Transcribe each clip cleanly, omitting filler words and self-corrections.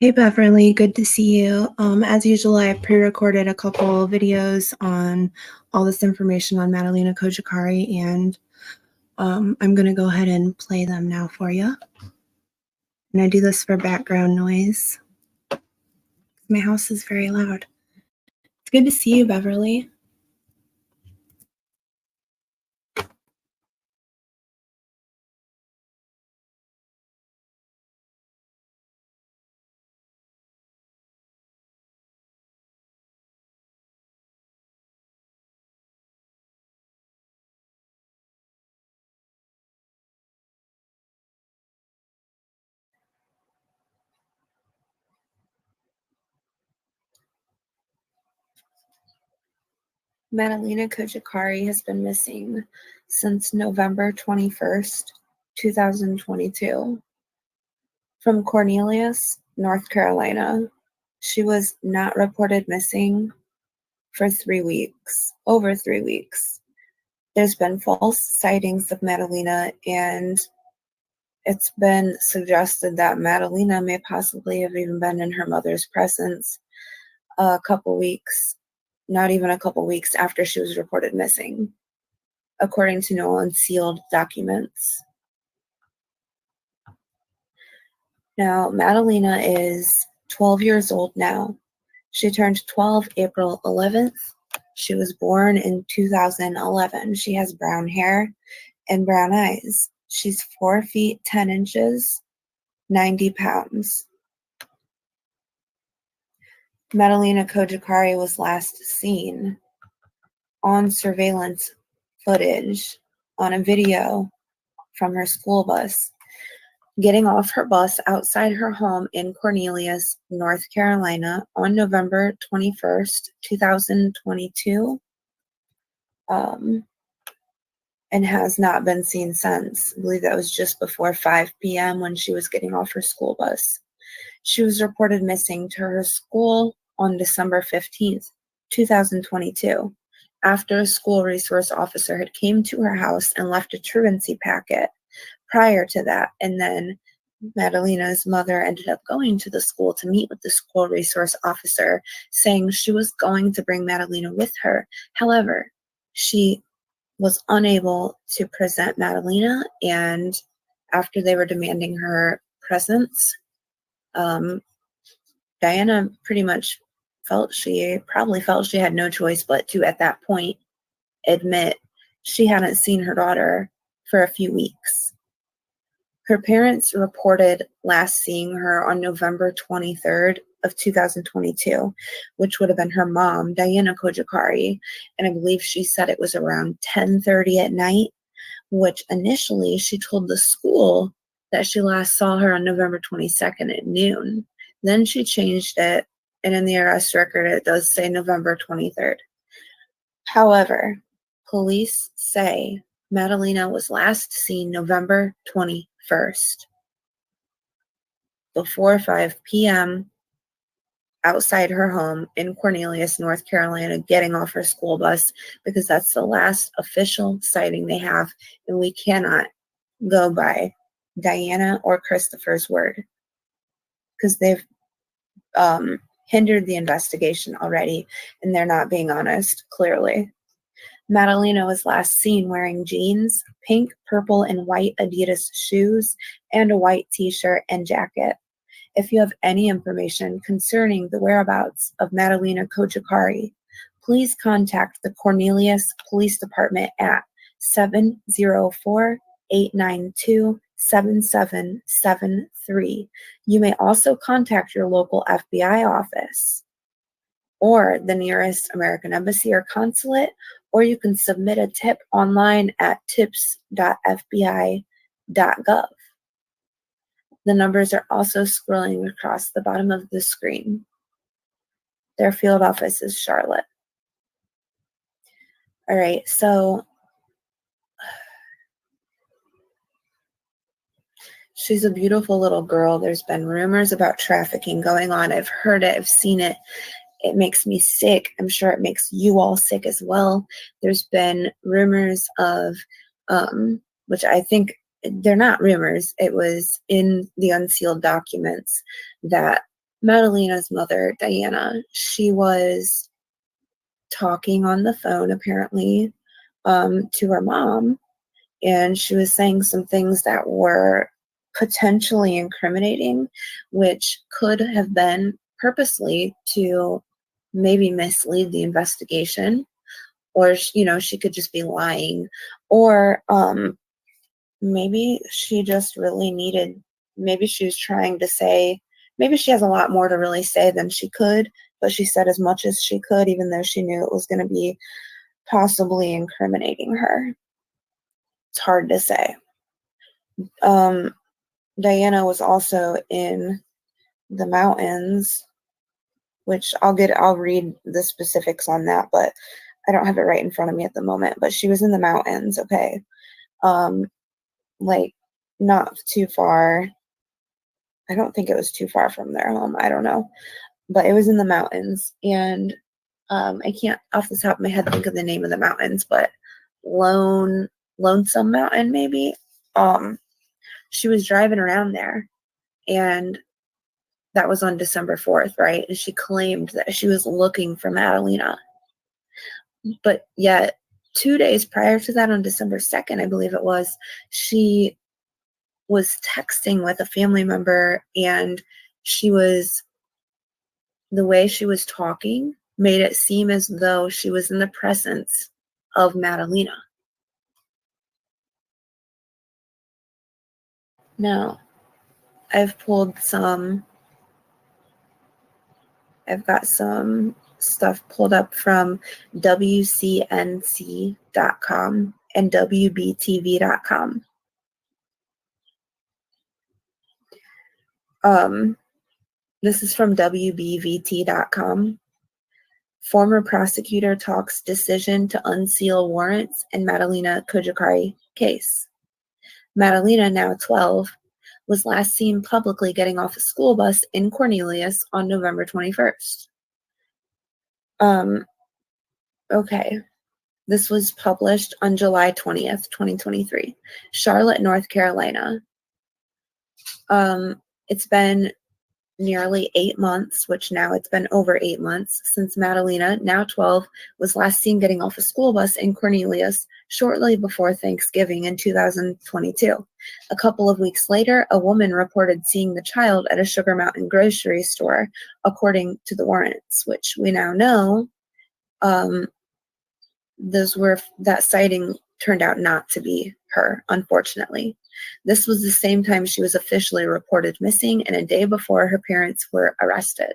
Hey Beverly, good to see you. As usual, I pre-recorded a couple videos on all this information on Madalina Cojocari, and I'm going to go ahead and play them now for you. And I do this for background noise. My house is very loud. It's good to see you, Beverly. Madalina Cojocari has been missing since November 21st, 2022, from Cornelius, North Carolina. She was not reported missing for 3 weeks, over 3 weeks. There's been false sightings of Madalina, and it's been suggested that Madalina may possibly have even been in her mother's presence a couple weeks, not even a couple weeks after she was reported missing, according to no unsealed documents. Now, Madalina is 12 years old now. She turned 12 April 11th. She was born in 2011. She has brown hair and brown eyes. She's 4 feet 10 inches, 90 pounds. Madalina Cojocari was last seen on surveillance footage on a video from her school bus, getting off her bus outside her home in Cornelius, North Carolina on November 21st, 2022, and has not been seen since. I believe that was just before 5 p.m. when she was getting off her school bus. She was reported missing to her school on December 15th, 2022, after a school resource officer had came to her house and left a truancy packet prior to that. And then Madalina's mother ended up going to the school to meet with the school resource officer, saying she was going to bring Madalina with her. However, she was unable to present Madalina, and after they were demanding her presence, Diana pretty much probably felt she had no choice but to, at that point, admit she hadn't seen her daughter for a few weeks. Her parents reported last seeing her on November 23rd of 2022, which would have been her mom, Diana Cojocari, and I believe she said it was around 10:30 at night, which initially she told the school that she last saw her on November 22nd at noon. Then she changed it, and in the arrest record it does say November 23rd. However, police say Madalina was last seen November 21st, before 5 p.m. outside her home in Cornelius, North Carolina, getting off her school bus, because that's the last official sighting they have, and we cannot go by Diana or Christopher's word, because they've hindered the investigation already, and they're not being honest, clearly. Madalina was last seen wearing jeans, pink, purple, and white Adidas shoes, and a white t-shirt and jacket. If you have any information concerning the whereabouts of Madalina Cojocari, please contact the Cornelius Police Department at 704-892-7773. You may also contact your local FBI office or the nearest American Embassy or consulate, or you can submit a tip online at tips.fbi.gov. The numbers are also scrolling across the bottom of the screen. Their field office is Charlotte. All right, so she's a beautiful little girl. There's been rumors about trafficking going on. I've heard it, I've seen it. It makes me sick. I'm sure it makes you all sick as well. There's been rumors of, which I think they're not rumors, it was in the unsealed documents, that Madalina's mother, Diana, she was talking on the phone apparently to her mom, and she was saying some things that were potentially incriminating, which could have been purposely to maybe mislead the investigation, or she could just be lying, or maybe she just really needed, maybe she was trying to say, maybe she has a lot more to really say than she could, but she said as much as she could, even though she knew it was going to be possibly incriminating her. It's hard to say. Diana was also in the mountains, which I'll read the specifics on that, but I don't have it right in front of me at the moment. But she was in the mountains, okay. Like not too far. I don't think it was too far from their home. I don't know. But it was in the mountains, and I can't off the top of my head think of the name of the mountains, but Lonesome Mountain maybe. She was driving around there, and that was on December 4th, right? And she claimed that she was looking for Madalina. But yet 2 days prior to that, on December 2nd, I believe it was, she was texting with a family member, and the way she was talking made it seem as though she was in the presence of Madalina. Now, I've got some stuff pulled up from WCNC.com and WBTV.com. This is from WBVT.com. Former prosecutor talks decision to unseal warrants in Madalina Cojocari case. Madalina, now 12, was last seen publicly getting off a school bus in Cornelius on November 21st. Okay. This was published on July 20th, 2023. Charlotte, North Carolina. It's been nearly 8 months, which now it's been over 8 months since Madalina, now 12, was last seen getting off a school bus in Cornelius shortly before Thanksgiving in 2022. A couple of weeks later, a woman reported seeing the child at a Sugar Mountain grocery store, according to the warrants, which we now know that sighting turned out not to be her, unfortunately. This was the same time she was officially reported missing, and a day before her parents were arrested.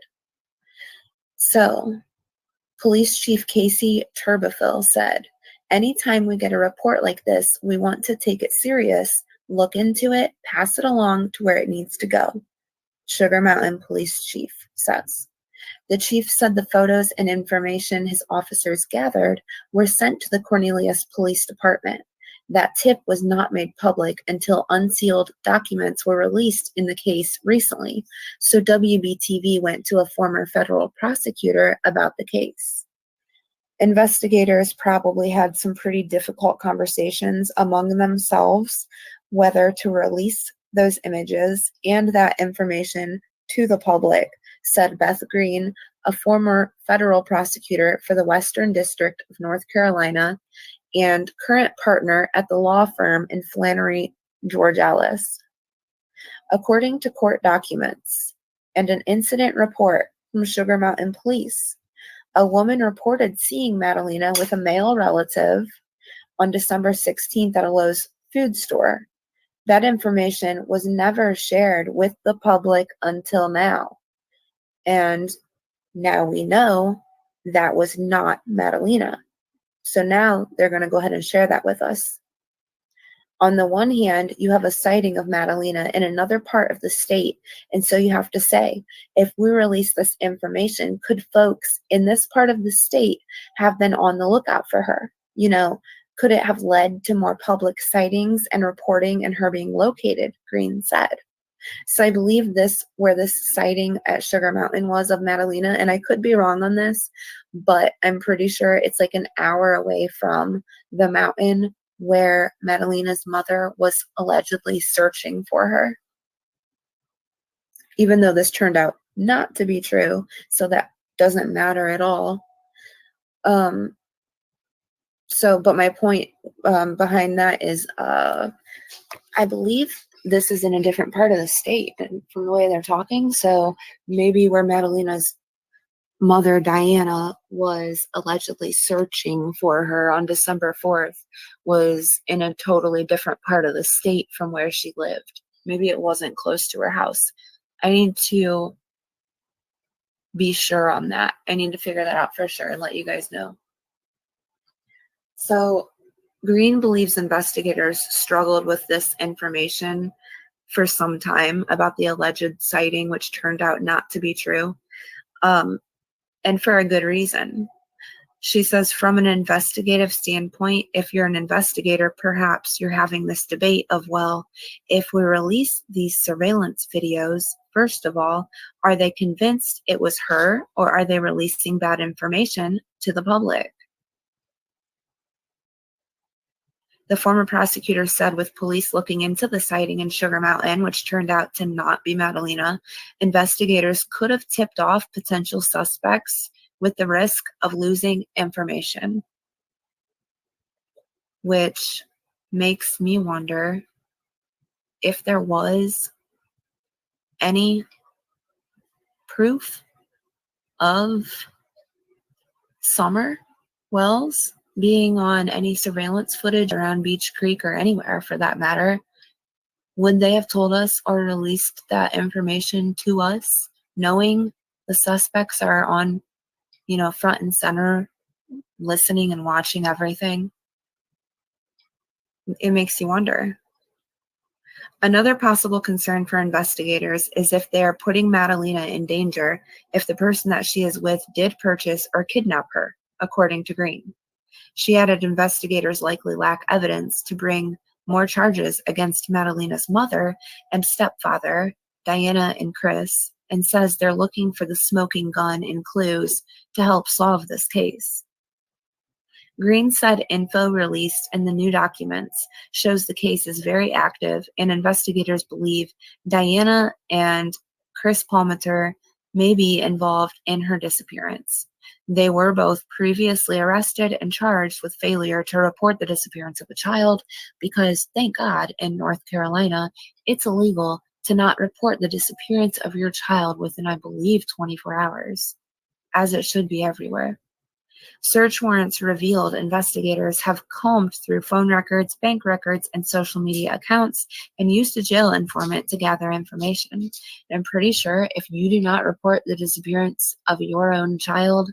So, Police Chief Casey Turbeville said, "Anytime we get a report like this, we want to take it serious, look into it, pass it along to where it needs to go," Sugar Mountain Police Chief says. The chief said the photos and information his officers gathered were sent to the Cornelius Police Department. That tip was not made public until unsealed documents were released in the case recently, so WBTV went to a former federal prosecutor about the case. Investigators probably had some pretty difficult conversations among themselves whether to release those images and that information to the public, said Beth Green, a former federal prosecutor for the Western District of North Carolina and current partner at the law firm in Flannery, George Ellis. According to court documents and an incident report from Sugar Mountain Police, a woman reported seeing Madalina with a male relative on December 16th at a Lowe's food store. That information was never shared with the public until now. And now we know that was not Madalina. So now they're going to go ahead and share that with us. On the one hand, you have a sighting of Madalina in another part of the state. And so you have to say, if we release this information, could folks in this part of the state have been on the lookout for her? Could it have led to more public sightings and reporting and her being located? Green said. So I believe where this sighting at Sugar Mountain was of Madalina, and I could be wrong on this, but I'm pretty sure it's like an hour away from the mountain where Madalina's mother was allegedly searching for her. Even though this turned out not to be true, so that doesn't matter at all. Um, but my point behind that is I believe this is in a different part of the state and from the way they're talking. So maybe where Madalina's mother, Diana, was allegedly searching for her on December 4th was in a totally different part of the state from where she lived. Maybe it wasn't close to her house. I need to be sure on that. I need to figure that out for sure and let you guys know. So Green believes investigators struggled with this information for some time about the alleged sighting, which turned out not to be true, and for a good reason. She says, from an investigative standpoint, if you're an investigator, perhaps you're having this debate of, well, if we release these surveillance videos, first of all, are they convinced it was her, or are they releasing bad information to the public? The former prosecutor said with police looking into the sighting in Sugar Mountain, which turned out to not be Madalina, investigators could have tipped off potential suspects with the risk of losing information, which makes me wonder if there was any proof of Summer Wells being on any surveillance footage around Beach Creek or anywhere for that matter. Would they have told us or released that information to us, knowing the suspects are on, front and center, listening and watching everything? It makes you wonder. Another possible concern for investigators is if they are putting Madalina in danger if the person that she is with did purchase or kidnap her, according to Green. She added investigators likely lack evidence to bring more charges against Madalina's mother and stepfather, Diana and Chris, and says they're looking for the smoking gun and clues to help solve this case. Green said info released in the new documents shows the case is very active, and investigators believe Diana and Chris Palmiter may be involved in her disappearance. They were both previously arrested and charged with failure to report the disappearance of a child because, thank God, in North Carolina, it's illegal to not report the disappearance of your child within, I believe, 24 hours, as it should be everywhere. Search warrants revealed investigators have combed through phone records, bank records, and social media accounts and used a jail informant to gather information. And I'm pretty sure if you do not report the disappearance of your own child,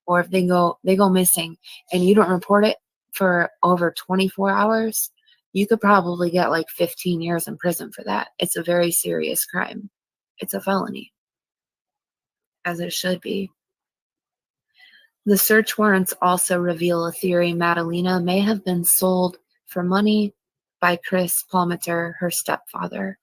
or if they go missing and you don't report it for over 24 hours, you could probably get like 15 years in prison for that. It's a very serious crime. It's a felony, as it should be. The search warrants also reveal a theory Madalina may have been sold for money by Chris Palmiter, her stepfather.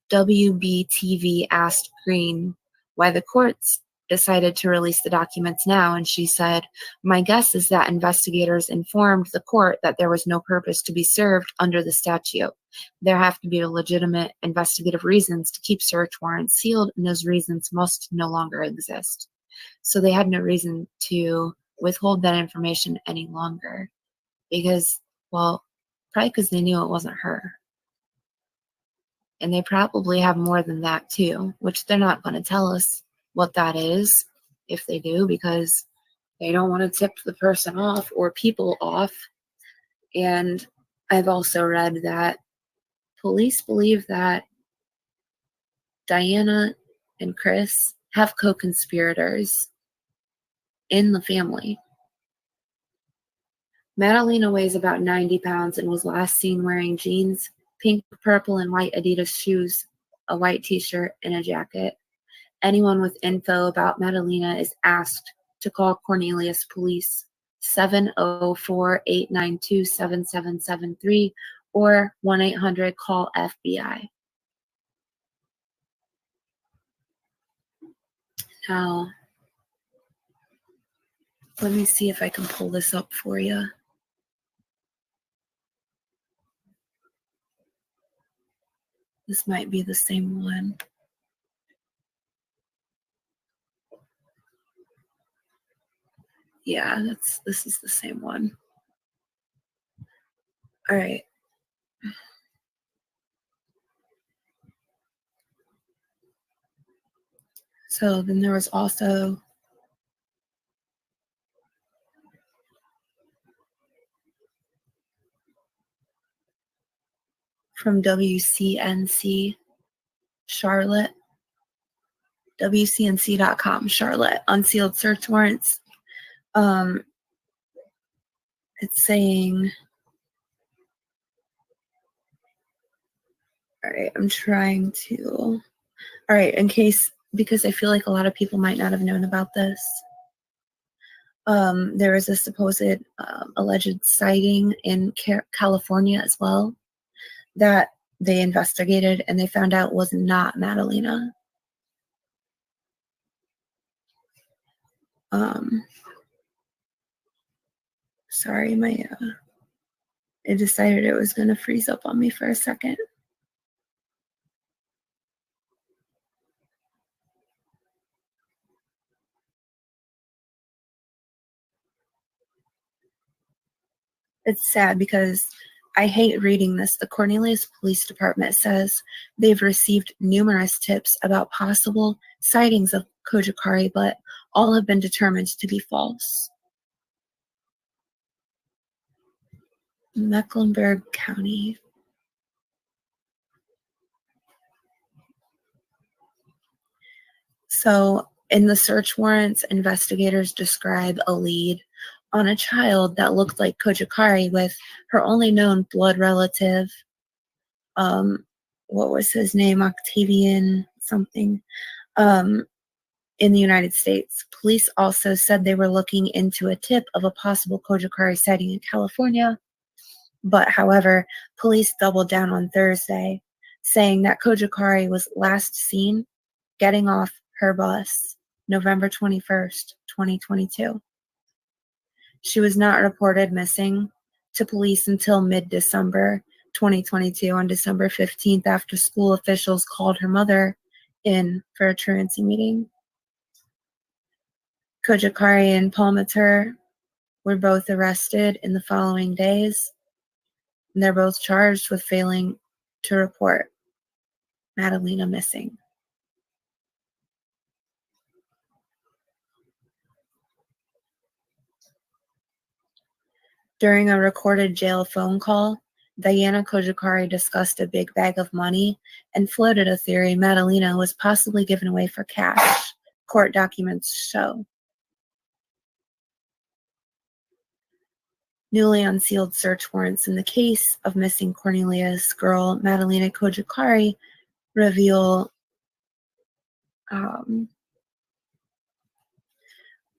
WBTV asked Green why the courts decided to release the documents now, and she said, "My guess is that investigators informed the court that there was no purpose to be served under the statute. There have to be legitimate investigative reasons to keep search warrants sealed, and those reasons must no longer exist." So they had no reason to withhold that information any longer because, well, probably because they knew it wasn't her. And they probably have more than that too, which they're not going to tell us what that is if they do, because they don't want to tip the person off or people off. And I've also read that police believe that Diana and Chris have co-conspirators in the family. Madalina weighs about 90 pounds and was last seen wearing jeans, pink, purple, and white Adidas shoes, a white t-shirt, and a jacket. Anyone with info about Madalina is asked to call Cornelius Police 704-892-7773 or 1-800-CALL-FBI. Now, let me see if I can pull this up for you. This might be the same one. Yeah, this is the same one. All right. So then there was also from WCNC Charlotte, WCNC.com, Charlotte, unsealed search warrants. It's saying, all right, I'm trying to, all right, in case, because I feel like a lot of people might not have known about this. There is a supposed alleged sighting in California as well that they investigated and they found out was not Madalina. Sorry, it decided it was going to freeze up on me for a second. It's sad because I hate reading this. The Cornelius Police Department says they've received numerous tips about possible sightings of Cojocari, but all have been determined to be false. Mecklenburg County. So in the search warrants, investigators describe a lead on a child that looked like Cojocari with her only known blood relative. What was his name? Octavian something. In the United States. Police also said they were looking into a tip of a possible Cojocari sighting in California. But however, police doubled down on Thursday, saying that Cojocari was last seen getting off her bus November 21st, 2022. She was not reported missing to police until mid-December 2022 on December 15th after school officials called her mother in for a truancy meeting. Cojocari and Palmater were both arrested in the following days, and they're both charged with failing to report Madalina missing. During a recorded jail phone call, Diana Cojocari discussed a big bag of money and floated a theory Madalina was possibly given away for cash, court documents show. Newly unsealed search warrants in the case of missing Cornelius girl Madalina Cojocari reveal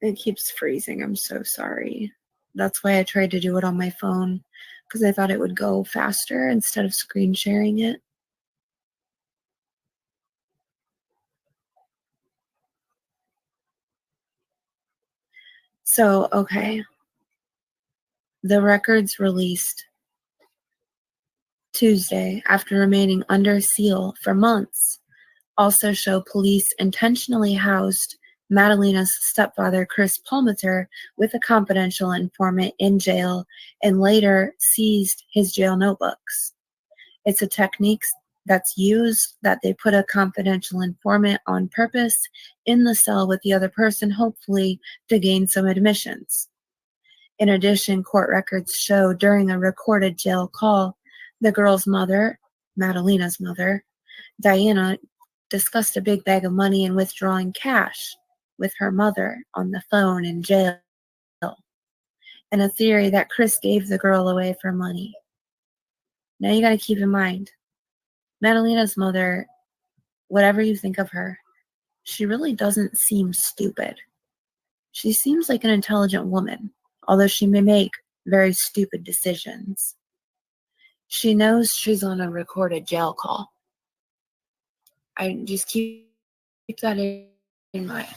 it keeps freezing. I'm so sorry. That's why I tried to do it on my phone because I thought it would go faster instead of screen sharing it. So, okay. The records released Tuesday after remaining under seal for months also show police intentionally housed Madalina's stepfather, Chris Palmater, with a confidential informant in jail and later seized his jail notebooks. It's a technique that's used that they put a confidential informant on purpose in the cell with the other person, hopefully to gain some admissions. In addition, court records show during a recorded jail call, the girl's mother, Madalina's mother, Diana, discussed a big bag of money and withdrawing cash with her mother on the phone in jail, and a theory that Chris gave the girl away for money. Now you got to keep in mind, Madalina's mother, whatever you think of her, she really doesn't seem stupid. She seems like an intelligent woman, although she may make very stupid decisions. She knows she's on a recorded jail call. I just keep that in mind.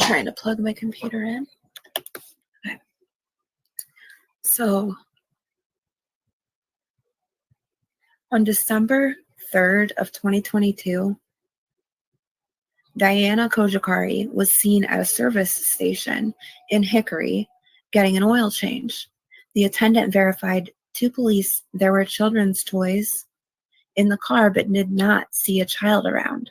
Trying to plug my computer in. Okay. So On December 3rd of 2022, Madalina Cojocari was seen at a service station in Hickory getting an oil change. The attendant verified to police there were children's toys in the car but did not see a child around.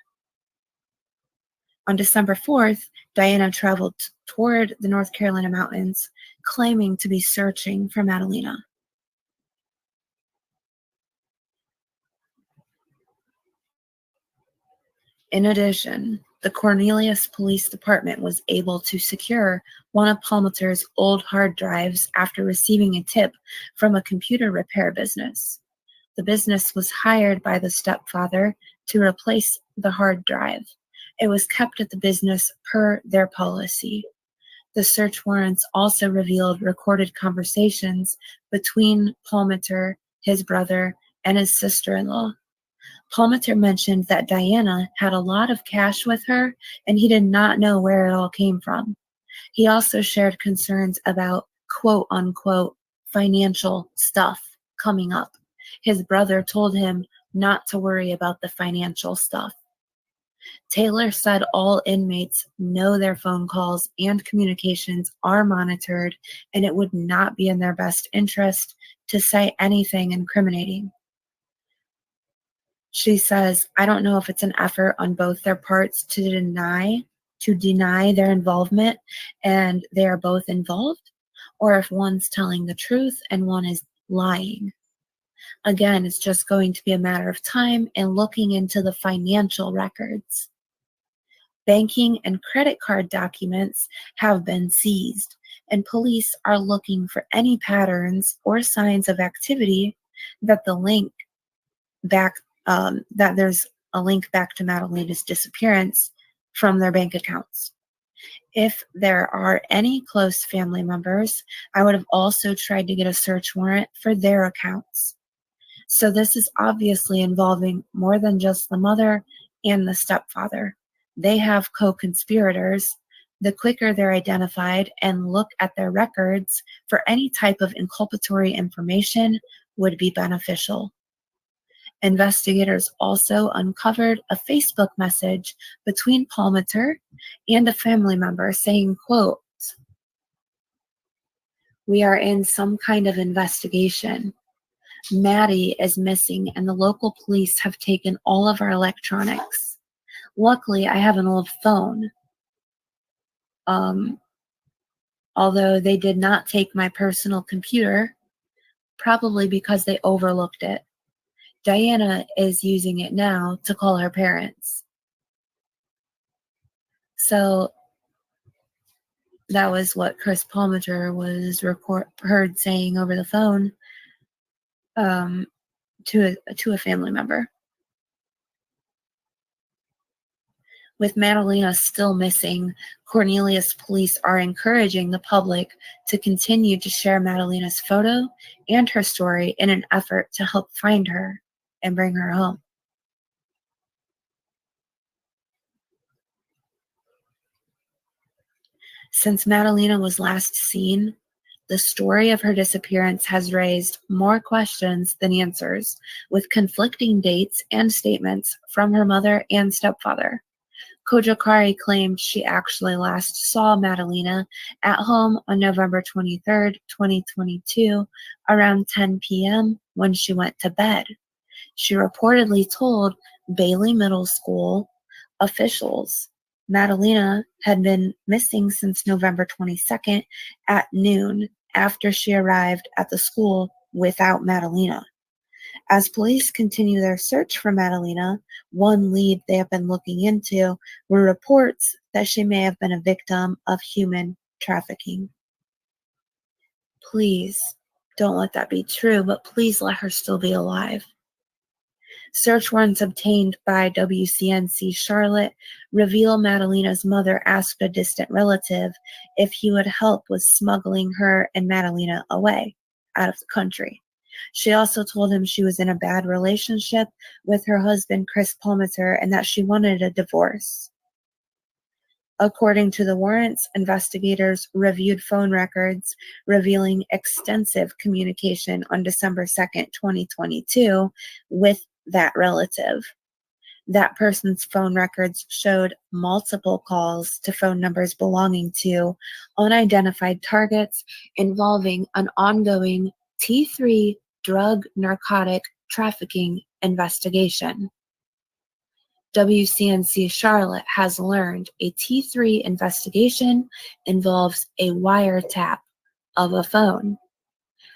On December 4th, Diana traveled toward the North Carolina mountains, claiming to be searching for Madalina. In addition, the Cornelius Police Department was able to secure one of Palmer's old hard drives after receiving a tip from a computer repair business. The business was hired by the stepfather to replace the hard drive. It was kept at the business per their policy. The search warrants also revealed recorded conversations between Palmer, his brother, and his sister-in-law. Palmer mentioned that Diana had a lot of cash with her, and he did not know where it all came from. He also shared concerns about quote-unquote financial stuff coming up. His brother told him not to worry about the financial stuff. Taylor said all inmates know their phone calls and communications are monitored, and it would not be in their best interest to say anything incriminating. She says, I don't know if it's an effort on both their parts to deny their involvement and they are both involved, or if one's telling the truth and one is lying. Again, it's just going to be a matter of time and looking into the financial records. Banking and credit card documents have been seized, and police are looking for any patterns or signs of activity that there's a link back to Madalina's disappearance from their bank accounts. If there are any close family members, I would have also tried to get a search warrant for their accounts. So this is obviously involving more than just the mother and the stepfather. They have co-conspirators. The quicker they're identified and look at their records for any type of inculpatory information would be beneficial. Investigators also uncovered a Facebook message between Palmer and a family member saying, quote, "We are in some kind of investigation. Maddie is missing and the local police have taken all of our electronics. Luckily, I have an old phone. Although they did not take my personal computer, probably because they overlooked it. Diana is using it now to call her parents." So that was what Chris Palmer was heard saying over the phone to a family member. With Madalina still missing, Cornelius police are encouraging the public to continue to share Madalina's photo and her story in an effort to help find her and bring her home. Since Madalina was last seen, the story of her disappearance has raised more questions than answers, with conflicting dates and statements from her mother and stepfather. Cojocari claimed she actually last saw Madalina at home on November 23rd, 2022, around 10 p.m. when she went to bed. She reportedly told Bailey Middle School officials Madalina had been missing since November 22nd at noon after she arrived at the school without Madalina. As police continue their search for Madalina, one lead they have been looking into were reports that she may have been a victim of human trafficking. Please don't let that be true, but please let her still be alive. Search warrants obtained by WCNC Charlotte reveal Madalina's mother asked a distant relative if he would help with smuggling her and Madalina away out of the country. She also told him she was in a bad relationship with her husband, Chris Palmer, and that she wanted a divorce. According to the warrants, investigators reviewed phone records revealing extensive communication on December 2nd, 2022 with that relative. That person's phone records showed multiple calls to phone numbers belonging to unidentified targets involving an ongoing T3 drug narcotic trafficking investigation. WCNC Charlotte has learned a T3 investigation involves a wiretap of a phone.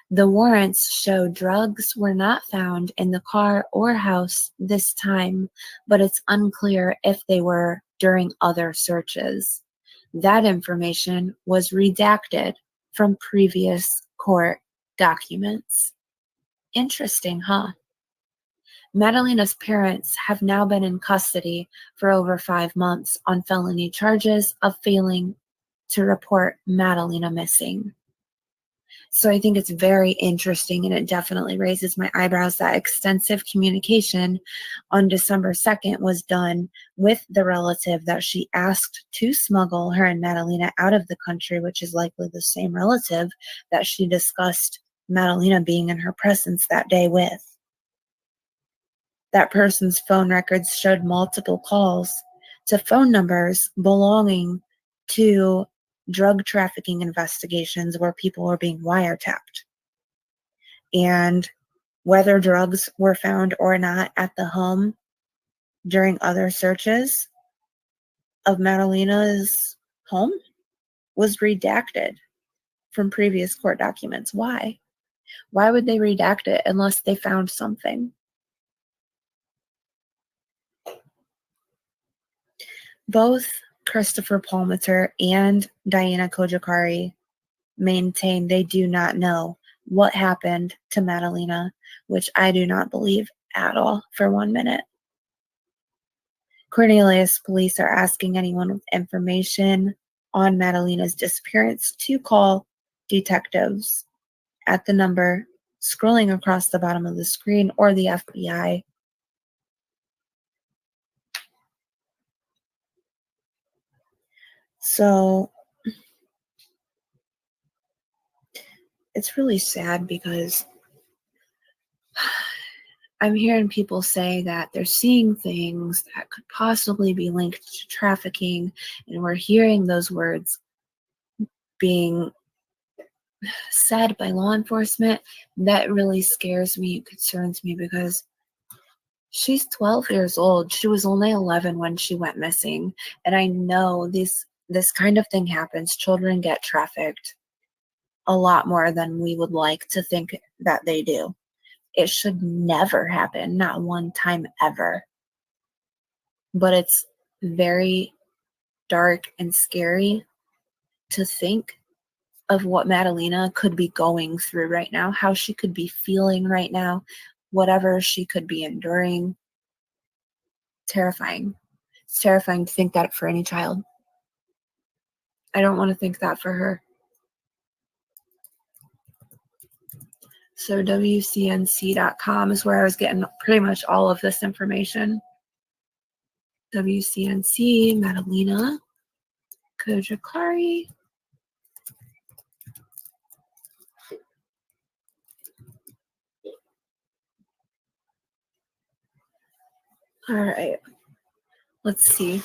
The warrants show drugs were not found in the car or house this time, but it's unclear if they were during other searches. That information was redacted from previous court documents. Interesting, huh? Madalina's parents have now been in custody for over 5 months on felony charges of failing to report Madalina missing. So I think it's very interesting, and it definitely raises my eyebrows that extensive communication on December 2nd was done with the relative that she asked to smuggle her and Madalina out of the country, which is likely the same relative that she discussed Madalina being in her presence that day with. That person's phone records showed multiple calls to phone numbers belonging to drug trafficking investigations where people were being wiretapped. And whether drugs were found or not at the home during other searches of Madalina's home was redacted from previous court documents. Why? Why would they redact it unless they found something? Both Christopher Palmiter and Diana Cojocari maintain they do not know what happened to Madalina, which I do not believe at all for 1 minute. Cornelius police are asking anyone with information on Madalina's disappearance to call detectives at the number scrolling across the bottom of the screen or the FBI. So it's really sad because I'm hearing people say that they're seeing things that could possibly be linked to trafficking, and we're hearing those words being said by law enforcement. That really scares me, concerns me, because she's 12 years old. She was only 11 when she went missing, and I know this kind of thing happens. Children get trafficked a lot more than we would like to think that they do. It should never happen, not one time ever. But it's very dark and scary to think of what Madalina could be going through right now, how she could be feeling right now, whatever she could be enduring. Terrifying. It's terrifying to think that for any child. I don't want to think that for her. So WCNC.com is where I was getting pretty much all of this information. WCNC, Madalina Cojocari. All right. Let's see.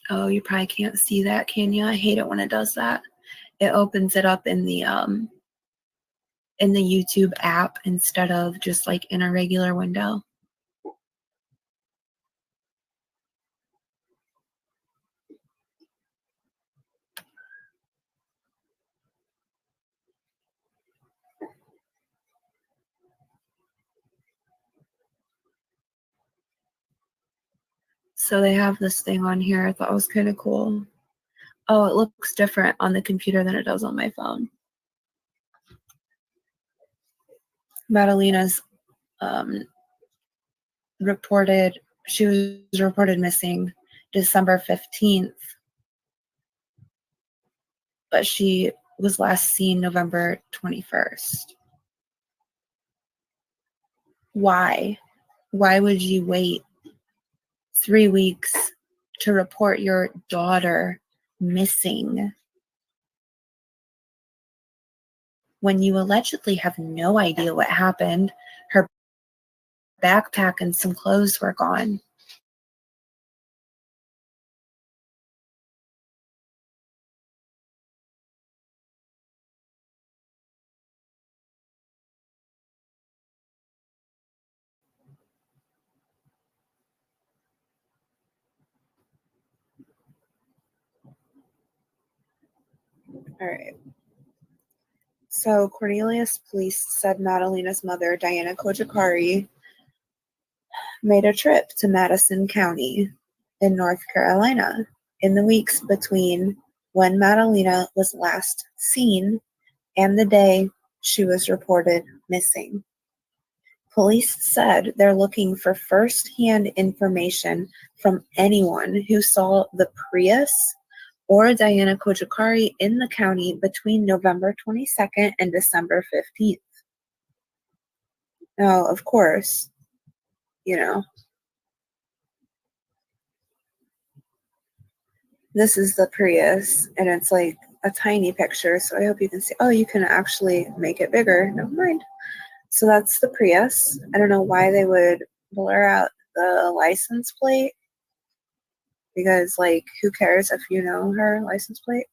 Oh, you probably can't see that, can you? I hate it when it does that. It opens it up in the YouTube app instead of just like in a regular window. So they have this thing on here I thought was kind of cool. Oh, it looks different on the computer than it does on my phone. Madalina's she was reported missing December 15th but she was last seen November 21st. Why? Why would you wait 3 weeks to report your daughter missing when you allegedly have no idea what happened? Her backpack and some clothes were gone. All right. So Cornelius police said Madalina's mother, Diana Cojocari, made a trip to Madison County in North Carolina in the weeks between when Madalina was last seen and the day she was reported missing. Police said they're looking for first-hand information from anyone who saw the Prius or Diana Cojocari in the county between November 22nd and December 15th. Now, of course, this is the Prius, and it's like a tiny picture, so I hope you can see. Oh, you can actually make it bigger. Never mind. So that's the Prius. I don't know why they would blur out the license plate, because, like, who cares if you know her license plate,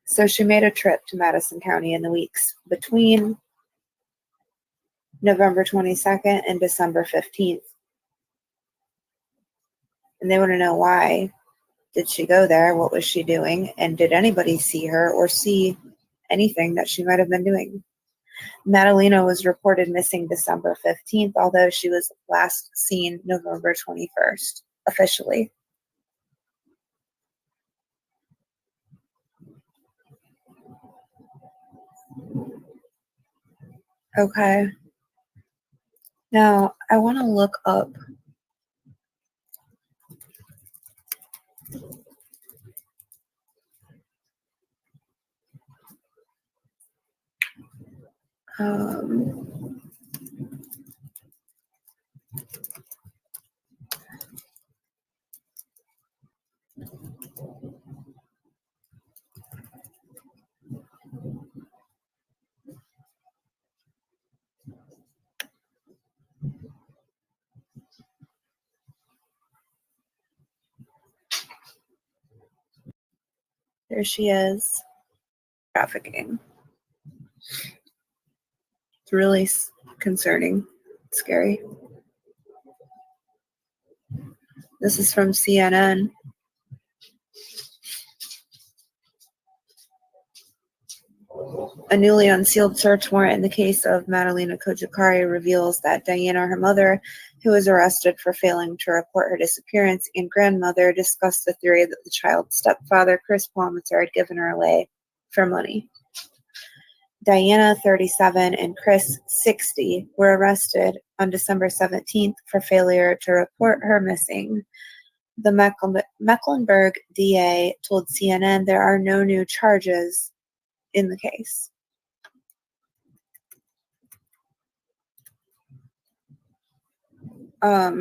So she made a trip to Madison County in the weeks between November 22nd and December 15th. And they want to know, why did she go there? What was she doing? And did anybody see her or see anything that she might have been doing? Madalina was reported missing December 15th, although she was last seen November 21st, officially. Okay. Now, I want to look up there she is. Trafficking. It's really concerning. Scary. This is from CNN. A newly unsealed search warrant in the case of Madalina Cojocari reveals that Diana, her mother, who was arrested for failing to report her disappearance, and grandmother discussed the theory that the child's stepfather, Chris Palmer, had given her away for money. Diana, 37, and Chris, 60, were arrested on December 17th for failure to report her missing. The Mecklenburg DA told CNN there are no new charges in the case. All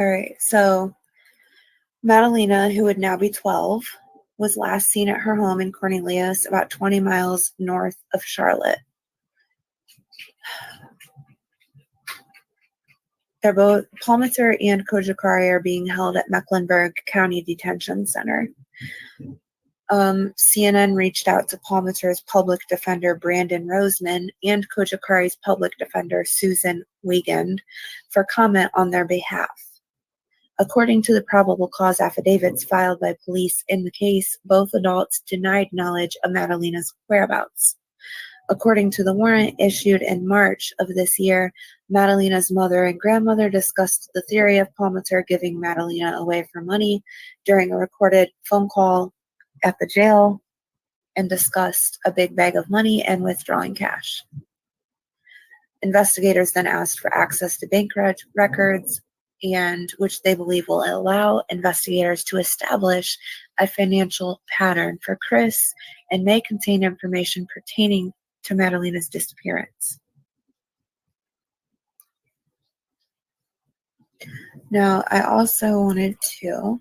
right, so Madalina, who would now be 12, was last seen at her home in Cornelius, about 20 miles north of Charlotte. They're both, Palmer and Cojocari, are being held at Mecklenburg County Detention Center. CNN reached out to Palmer's public defender, Brandon Roseman, and Cojocari's public defender, Susan Wiegand, for comment on their behalf. According to the probable cause affidavits filed by police in the case, both adults denied knowledge of Madalina's whereabouts. According to the warrant issued in March of this year, Madalina's mother and grandmother discussed the theory of Palmer giving Madalina away for money during a recorded phone call at the jail. and discussed a big bag of money and withdrawing cash. Investigators then asked for access to bank records, and which they believe will allow investigators to establish a financial pattern for Chris and may contain information pertaining to Madalina's disappearance. Now, I also wanted to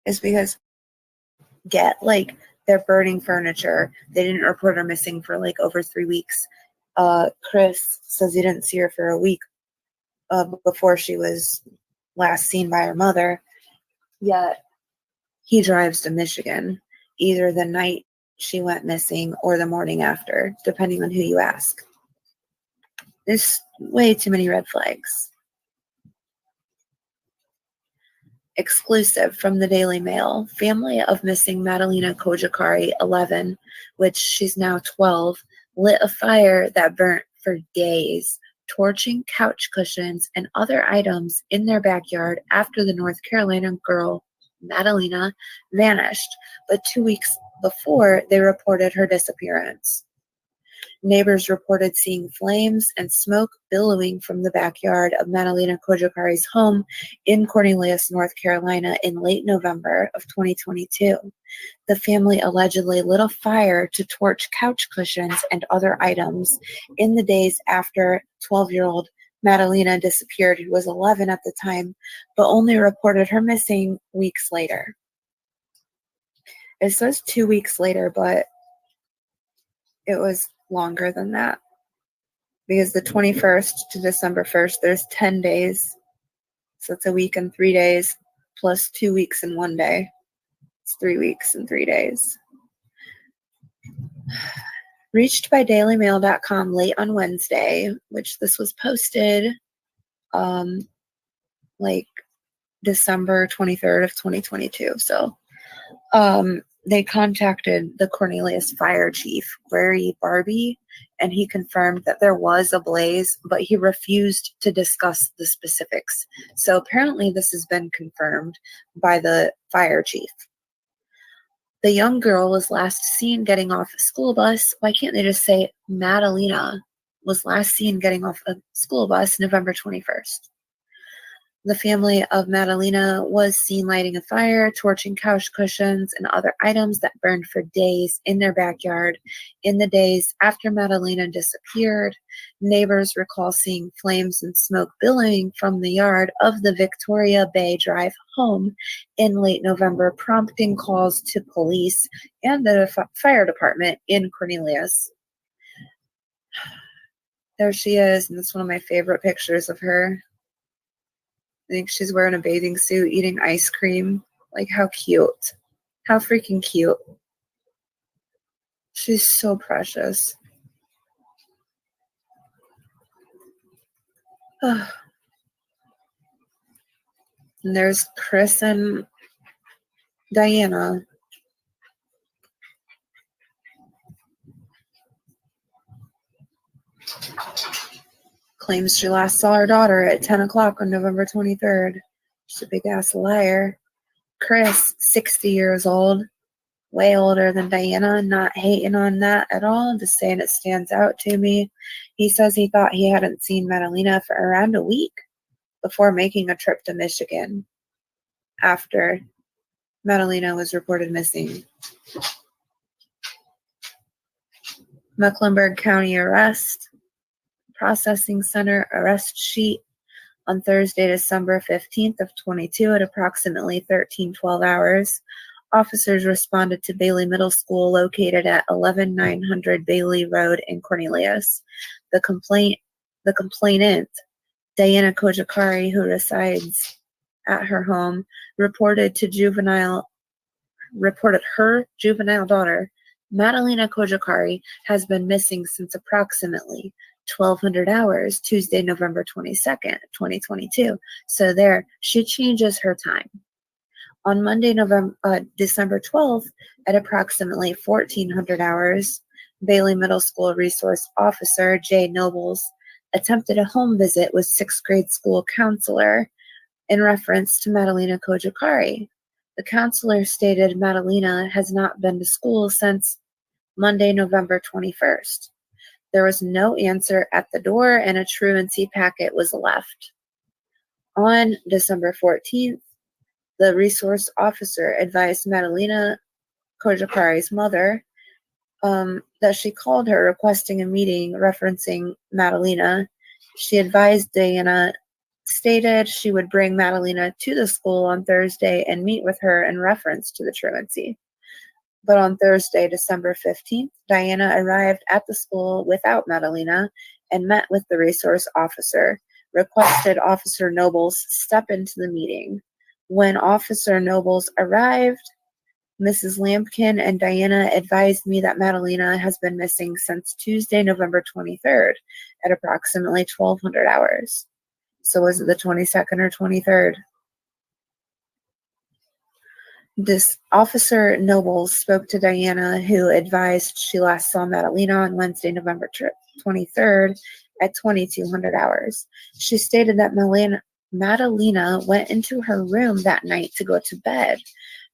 is because they're burning furniture. They didn't report her missing for like over 3 weeks. Chris says he didn't see her for a week before she was last seen by her mother. Yet he drives to Michigan either the night she went missing or the morning after, depending on who you ask. There's way too many red flags. Exclusive from the Daily Mail, family of missing Madalina Cojocari, 11, which she's now 12, lit a fire that burnt for days, torching couch cushions and other items in their backyard after the North Carolina girl, Madalina, vanished, but 2 weeks before they reported her disappearance. Neighbors reported seeing flames and smoke billowing from the backyard of Madalina Cojocari's home in Cornelius, North Carolina in late November of 2022. The family allegedly lit a fire to torch couch cushions and other items in the days after 12-year-old Madalina disappeared, who was 11 at the time, but only reported her missing weeks later. It says 2 weeks later, but it was longer than that, because the 21st to December 1st, there's 10 days. So it's a week and 3 days plus 2 weeks and 1 day. It's 3 weeks and 3 days. Reached by dailymail.com late on Wednesday, which this was posted like December 23rd of 2022. So they contacted the Cornelius fire chief, Larry Barbie, and he confirmed that there was a blaze, but he refused to discuss the specifics. So apparently this has been confirmed by the fire chief. The young girl was last seen getting off a school bus. Why can't they just say Madalina was last seen getting off a school bus November 21st? The family of Madalina was seen lighting a fire, torching couch cushions and other items that burned for days in their backyard. In the days after Madalina disappeared, neighbors recall seeing flames and smoke billowing from the yard of the Victoria Bay Drive home in late November, prompting calls to police and the fire department in Cornelius. There she is, and it's one of my favorite pictures of her. I think she's wearing a bathing suit, eating ice cream. Like, how cute. How freaking cute. She's so precious. And there's Chris and Diana. Claims she last saw her daughter at 10 o'clock on November 23rd. She's a big-ass liar. Chris, 60 years old, way older than Diana, not hating on that at all, just saying it stands out to me. He says he thought he hadn't seen Madalina for around a week before making a trip to Michigan after Madalina was reported missing. Mecklenburg County arrest. Processing Center arrest sheet on Thursday, December 15th of 22 at approximately 13:12 hours. Officers responded to Bailey Middle School located at 11900 Bailey Road in Cornelius. The complainant, Diana Cojocari, who resides at her home, reported her juvenile daughter, Madalina Cojocari, has been missing since approximately 1200 hours, Tuesday, November 22nd, 2022. So there, she changes her time. On Monday, December 12th, at approximately 1400 hours, Bailey Middle School Resource Officer Jay Nobles attempted a home visit with sixth grade school counselor in reference to Madalina Cojocari. The counselor stated Madalina has not been to school since Monday, November 21st. There was no answer at the door and a truancy packet was left. On December 14th, the resource officer advised Madalina Cojocari's mother that she called her requesting a meeting referencing Madalina. She advised Diana, stated she would bring Madalina to the school on Thursday and meet with her in reference to the truancy. But on Thursday, December 15th, Diana arrived at the school without Madalina and met with the resource officer, requested Officer Nobles step into the meeting. When Officer Nobles arrived, Mrs. Lampkin and Diana advised me that Madalina has been missing since Tuesday, November 23rd at approximately 1200 hours. So was it the 22nd or 23rd? This Officer Nobles spoke to Diana, who advised she last saw Madalina on Wednesday, November 23rd at 2200 hours. She stated that Madalina went into her room that night to go to bed.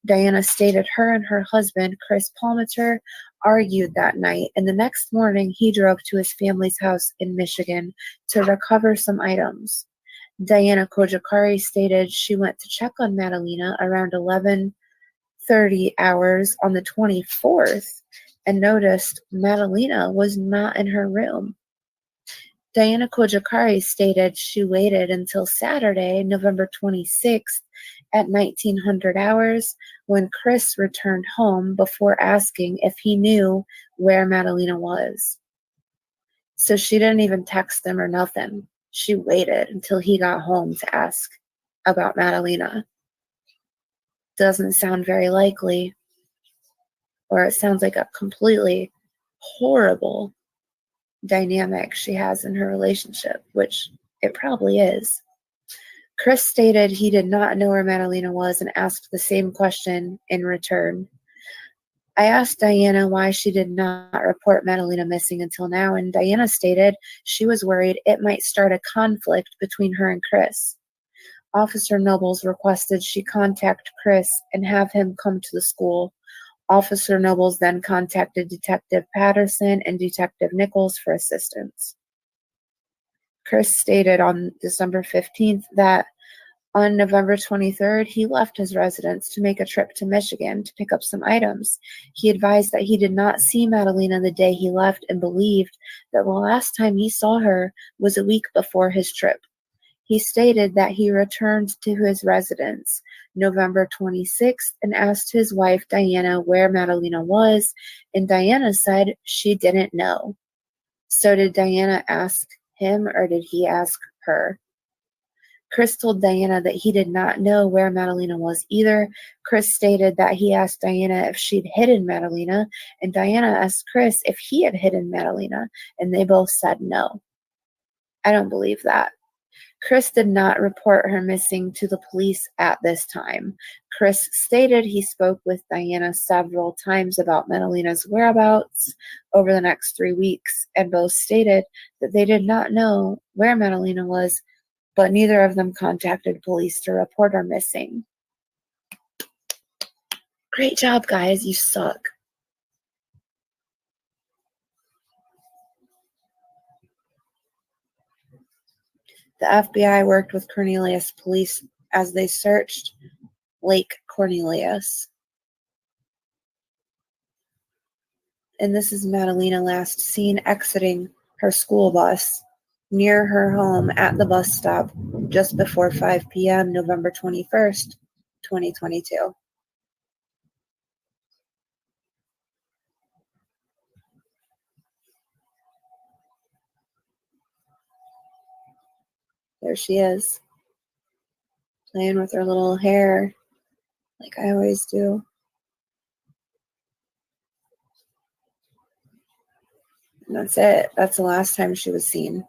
Diana stated her and her husband, Chris Palmiter, argued that night, and the next morning he drove to his family's house in Michigan to recover some items. Diana Cojocari stated she went to check on Madalina around 11:30 hours on the 24th and noticed Madalina was not in her room. Diana Cojocari stated she waited until Saturday, November 26th at 1900 hours when Chris returned home before asking if he knew where Madalina was. So she didn't even text him or nothing. She waited until he got home to ask about Madalina. Doesn't sound very likely, or it sounds like a completely horrible dynamic she has in her relationship, which it probably is. Chris stated he did not know where Madalina was and asked the same question in return. I asked Diana why she did not report Madalina missing until now, and Diana stated she was worried it might start a conflict between her and Chris. Officer Nobles requested she contact Chris and have him come to the school. Officer Nobles then contacted Detective Patterson and Detective Nichols for assistance. Chris stated on December 15th that on November 23rd, he left his residence to make a trip to Michigan to pick up some items. He advised that he did not see Madalina the day he left and believed that the last time he saw her was a week before his trip. He stated that he returned to his residence November 26th and asked his wife Diana where Madalina was, and Diana said she didn't know. So did Diana ask him or did he ask her? Chris told Diana that he did not know where Madalina was either. Chris stated that he asked Diana if she'd hidden Madalina, and Diana asked Chris if he had hidden Madalina, and they both said no. I don't believe that. Chris did not report her missing to the police at this time. Chris stated he spoke with Diana several times about Madalina's whereabouts over the next 3 weeks, and both stated that they did not know where Madalina was, but neither of them contacted police to report her missing. Great job, guys. You suck. The FBI worked with Cornelius police as they searched Lake Cornelius. And this is Madalina last seen exiting her school bus near her home at the bus stop just before 5 p.m. November 21st, 2022. There she is, playing with her little hair like I always do. And that's it. That's the last time she was seen.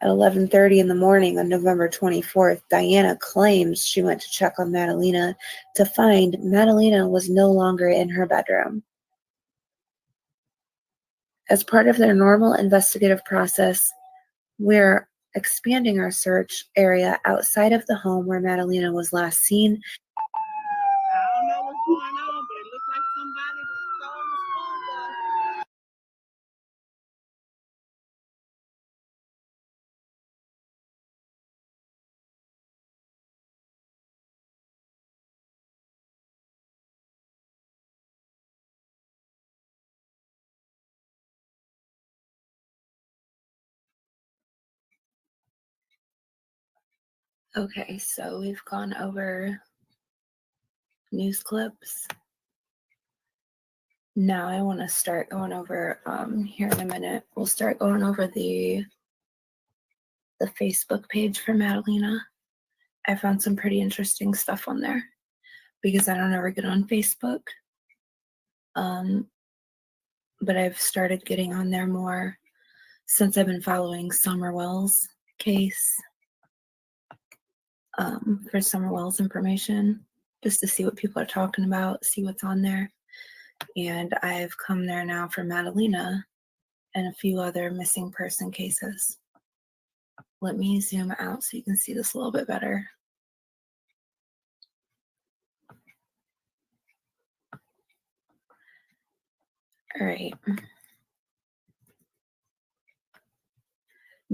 At 11:30 in the morning on November 24th, Diana claims she went to check on Madalina to find Madalina was no longer in her bedroom. As part of their normal investigative process, we're expanding our search area outside of the home where Madalina was last seen. I don't know what's going on, but it looks like somebody stole the school bus. Okay, so we've gone over news clips. Now I want to start going over here in a minute. We'll start going over the Facebook page for Madalina. I found some pretty interesting stuff on there because I don't ever get on Facebook. But I've started getting on there more since I've been following Summerwell's case for Summerwell's information, just to see what people are talking about, see what's on there. And I've come there now for Madalina and a few other missing person cases. Let me zoom out so you can see this a little bit better. All right.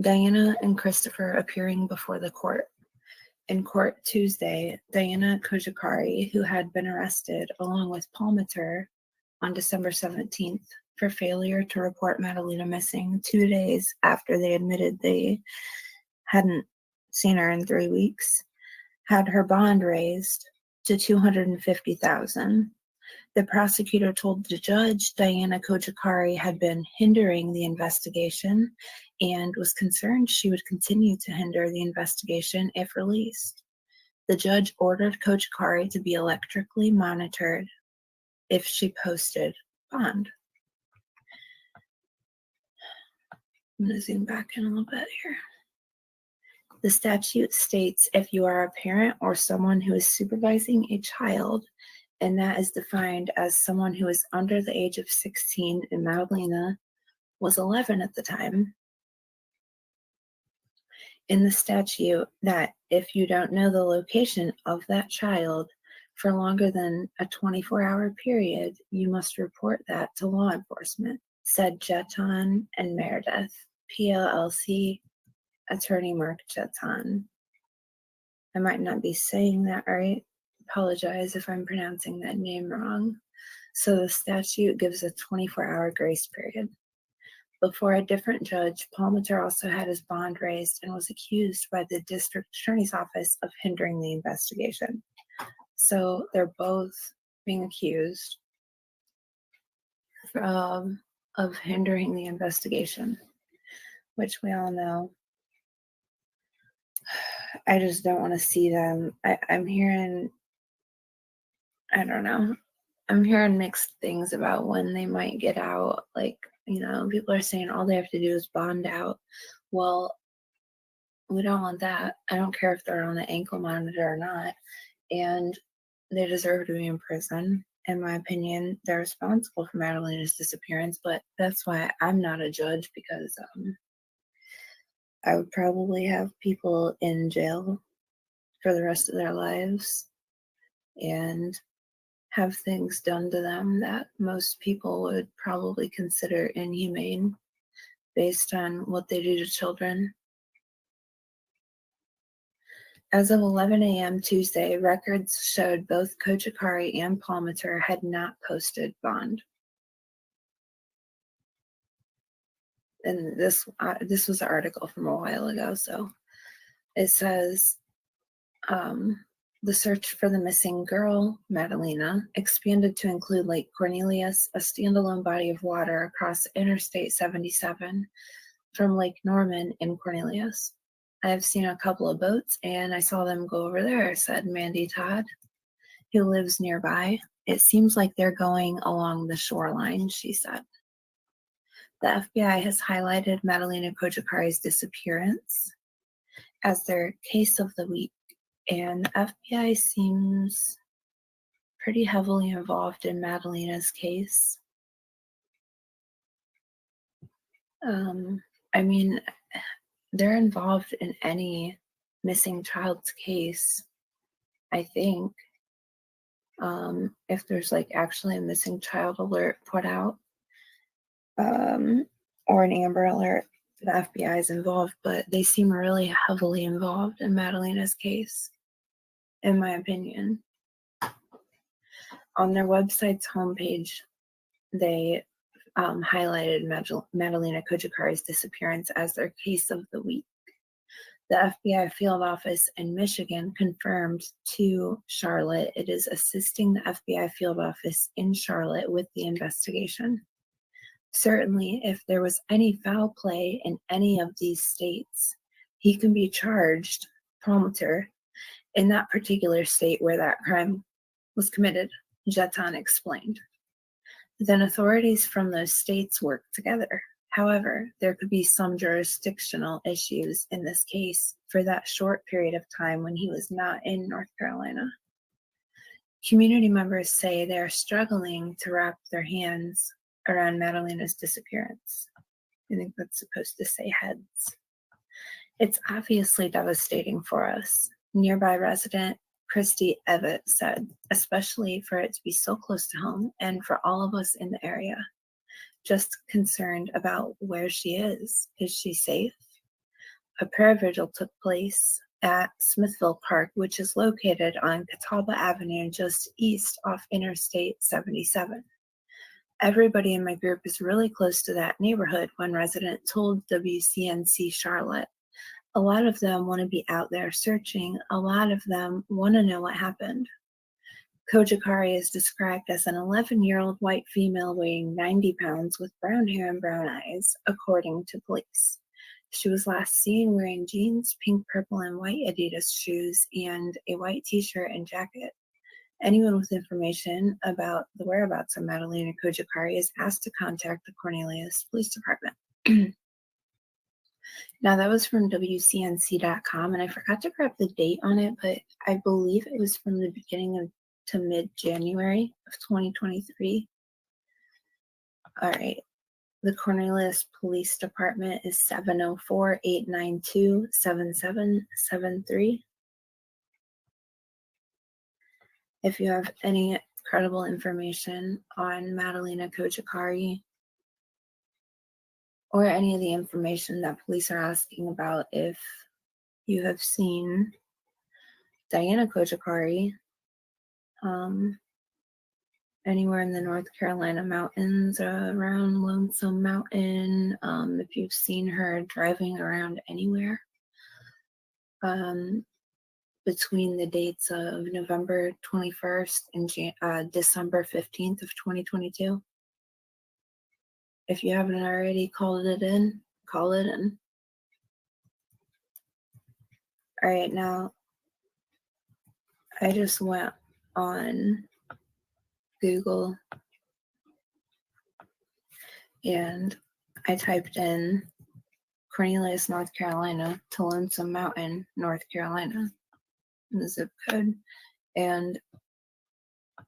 Diana and Christopher appearing before the court. In court Tuesday, Madalina Cojocari, who had been arrested along with Palmater on December 17th for failure to report Madalina missing 2 days after they admitted they hadn't seen her in 3 weeks, had her bond raised to $250,000. The prosecutor told the judge Diana Cojocari had been hindering the investigation and was concerned she would continue to hinder the investigation if released. The judge ordered Cojocari to be electrically monitored if she posted bond. I'm going to zoom back in a little bit here. The statute states if you are a parent or someone who is supervising a child, and that is defined as someone who is under the age of 16, and Madalina was 11 at the time. In the statute, that if you don't know the location of that child for longer than a 24-hour period, you must report that to law enforcement, said Jeton and Meredith, PLLC attorney Mark Jeton. I might not be saying that right. Apologize if I'm pronouncing that name wrong. So the statute gives a 24-hour grace period. Before a different judge, Palmater also had his bond raised and was accused by the district attorney's office of hindering the investigation. So they're both being accused of hindering the investigation, which we all know. I just don't want to see them. I'm hearing, I don't know. I'm hearing mixed things about when they might get out. Like, people are saying all they have to do is bond out. Well, we don't want that. I don't care if they're on the ankle monitor or not. And they deserve to be in prison. In my opinion, they're responsible for Madalina's disappearance, but that's why I'm not a judge, because I would probably have people in jail for the rest of their lives and have things done to them that most people would probably consider inhumane based on what they do to children. As of 11 a.m. Tuesday, records showed both Cojocari and Palmater had not posted bond. And this was an article from a while ago, so it says, the search for the missing girl, Madalina, expanded to include Lake Cornelius, a standalone body of water across Interstate 77 from Lake Norman in Cornelius. I have seen a couple of boats, and I saw them go over there, said Mandy Todd, who lives nearby. It seems like they're going along the shoreline, she said. The FBI has highlighted Madalina Cojocari's disappearance as their case of the week, and the FBI seems pretty heavily involved in Madalina's case. I mean, they're involved in any missing child's case, I think. If there's like actually a missing child alert put out, or an Amber Alert, the FBI is involved, but they seem really heavily involved in Madalina's case, in my opinion. On their website's homepage, they highlighted Madalina Cojocari's disappearance as their case of the week. The FBI field office in Michigan confirmed to Charlotte it is assisting the FBI field office in Charlotte with the investigation. Certainly, if there was any foul play in any of these states, he can be charged prompter in that particular state where that crime was committed, Jeton explained. Then authorities from those states work together. However, there could be some jurisdictional issues in this case for that short period of time when he was not in North Carolina. Community members say they are struggling to wrap their hands around Madalina's disappearance. I think that's supposed to say heads. It's obviously devastating for us. Nearby resident Christy Evett said, especially for it to be so close to home and for all of us in the area. Just concerned about where she is. Is she safe? A prayer vigil took place at Smithville Park, which is located on Catawba Avenue just east off Interstate 77. Everybody in my group is really close to that neighborhood, one resident told WCNC Charlotte. A lot of them want to be out there searching. A lot of them want to know what happened. Cojocari is described as an 11-year-old white female weighing 90 pounds with brown hair and brown eyes, according to police. She was last seen wearing jeans, pink, purple, and white Adidas shoes, and a white t-shirt and jacket. Anyone with information about the whereabouts of Madalina Cojocari is asked to contact the Cornelius Police Department. Now, that was from WCNC.com, and I forgot to grab the date on it, but I believe it was from the beginning of to mid-January of 2023. All right. The Cornelius Police Department is 704-892-7773. If you have any credible information on Madalina Cojocari or any of the information that police are asking about, if you have seen Diana Cojocari anywhere in the North Carolina mountains around Lonesome Mountain, if you've seen her driving around anywhere between the dates of November 21st and December 15th of 2022. If you haven't already called it in, call it in. All right, now I just went on Google and I typed in Cornelius, North Carolina to Lonesome Mountain, North Carolina, the zip code, and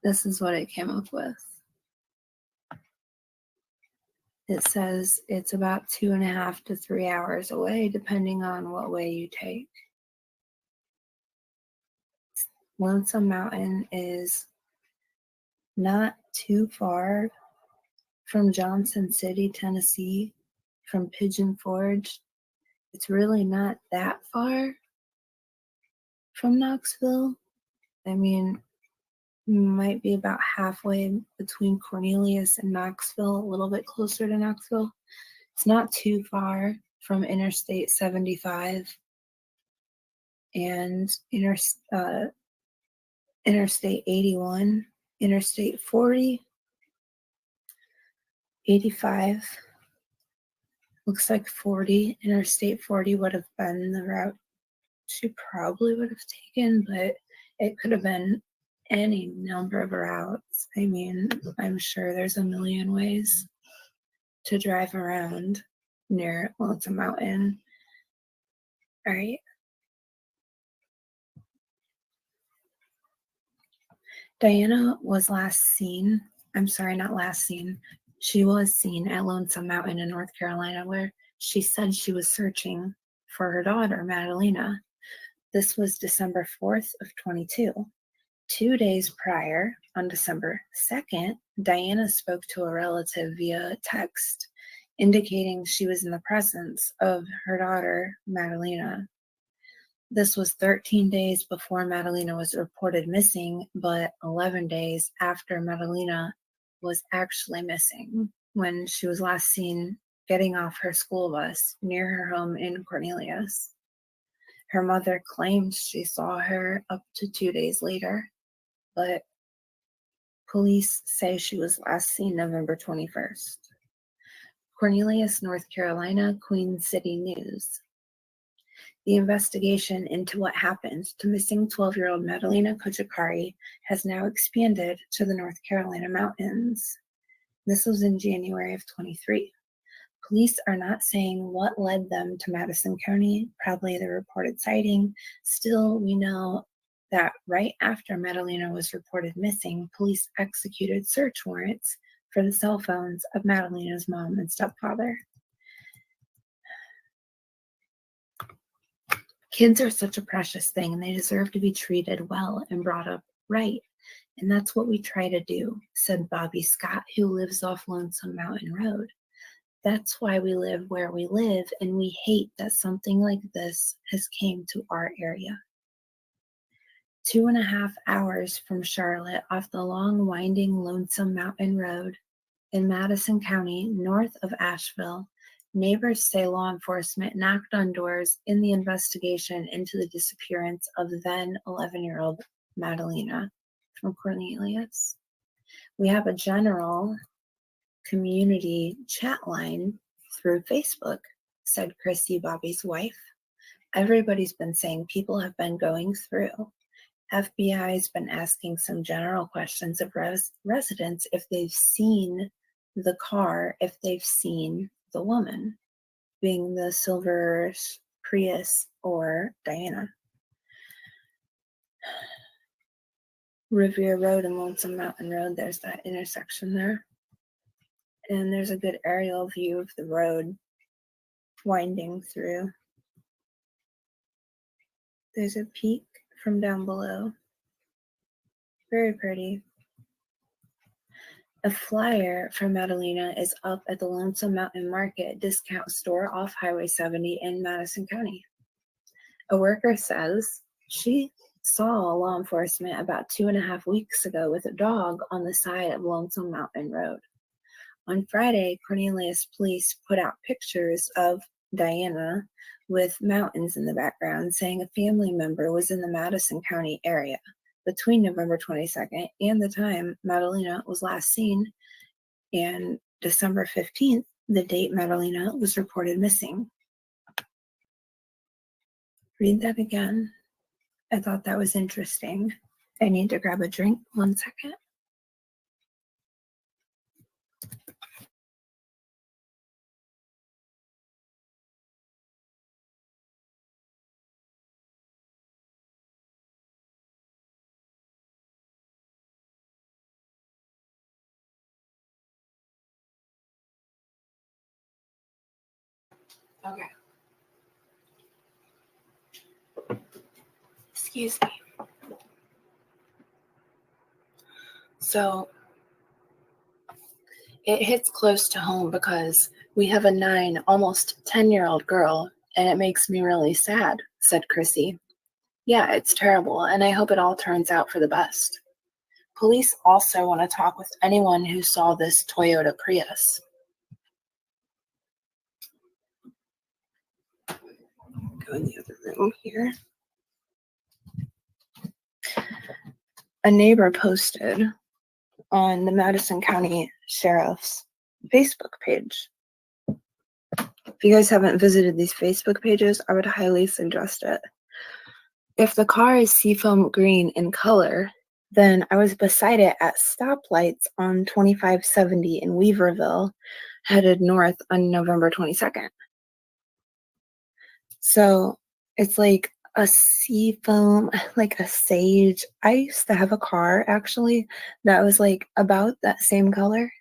this is what it came up with. It says it's about 2.5 to 3 hours away, depending on what way you take. Lonesome Mountain is not too far from Johnson City, Tennessee, from Pigeon Forge. It's really not that far from Knoxville. I mean, might be about halfway between Cornelius and Knoxville, a little bit closer to Knoxville. It's not too far from Interstate 75 and Interstate 81, Interstate 40, 85. Looks like 40. Interstate 40 would have been the route she probably would have taken, but it could have been any number of routes. I mean, I'm sure there's a million ways to drive around near Lonesome Mountain. All right. Diana was she was seen at Lonesome Mountain in North Carolina, where she said she was searching for her daughter, Madalina. This was December 4th of 22. 2 days prior, on December 2nd, Diana spoke to a relative via text, indicating she was in the presence of her daughter, Madalina. This was 13 days before Madalina was reported missing, but 11 days after Madalina was actually missing, when she was last seen getting off her school bus near her home in Cornelius. Her mother claimed she saw her up to 2 days later, but police say she was last seen November 21st. Cornelius, North Carolina, Queen City News. The investigation into what happened to missing 12-year-old Madalina Cojocari has now expanded to the North Carolina mountains. This was in January of 23. Police are not saying what led them to Madison County, probably the reported sighting. Still, we know that right after Madalina was reported missing, police executed search warrants for the cell phones of Madalina's mom and stepfather. Kids are such a precious thing, and they deserve to be treated well and brought up right. And that's what we try to do, said Bobby Scott, who lives off Lonesome Mountain Road. That's why we live where we live, and we hate that something like this has came to our area. 2.5 hours from Charlotte, off the long, winding Lonesome Mountain Road in Madison County, north of Asheville, neighbors say law enforcement knocked on doors in the investigation into the disappearance of then 11-year-old Madalina from Cornelius. We have a general community chat line through Facebook, said Chrissy, Bobby's wife. Everybody's been saying people have been going through. FBI's been asking some general questions of residents if they've seen the car, if they've seen the woman, being the silver Prius or Diana. Revere Road and Lonesome Mountain Road, there's that intersection there. And there's a good aerial view of the road winding through. There's a peak from down below. Very pretty. A flyer for Madalina is up at the Lonesome Mountain Market discount store off Highway 70 in Madison County. A worker says she saw law enforcement about 2.5 weeks ago with a dog on the side of Lonesome Mountain Road. On Friday, Cornelius police put out pictures of Diana with mountains in the background, saying a family member was in the Madison County area between November 22nd and the time Madalina was last seen, and December 15th, the date Madalina was reported missing. Read that again. I thought that was interesting. I need to grab a drink. 1 second. Okay. Excuse me. So it hits close to home because we have a 9, almost 10-year-old girl, and it makes me really sad, said Chrissy. Yeah, it's terrible, and I hope it all turns out for the best. Police also want to talk with anyone who saw this Toyota Prius. Go in the other room here. A neighbor posted on the Madison County Sheriff's Facebook page. If you guys haven't visited these Facebook pages, I would highly suggest it. If the car is seafoam green in color, Then I was beside it at stoplights on 2570 in Weaverville, headed north on November 22nd. So it's like a sea foam, like a sage. I used to have a car actually that was like about that same color,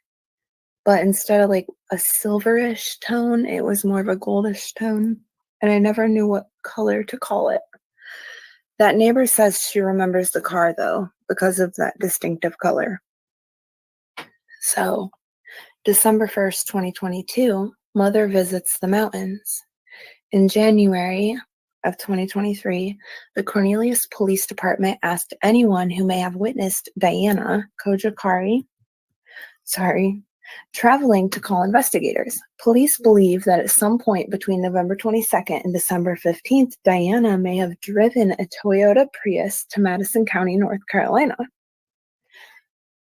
but instead of like a silverish tone, it was more of a goldish tone. And I never knew what color to call it. That neighbor says she remembers the car though, because of that distinctive color. So, December 1st, 2022, mother visits the mountains. In January of 2023, the Cornelius Police Department asked anyone who may have witnessed Diana Cojocari, traveling to call investigators. Police believe that at some point between November 22nd and December 15th, Diana may have driven a Toyota Prius to Madison County, North Carolina.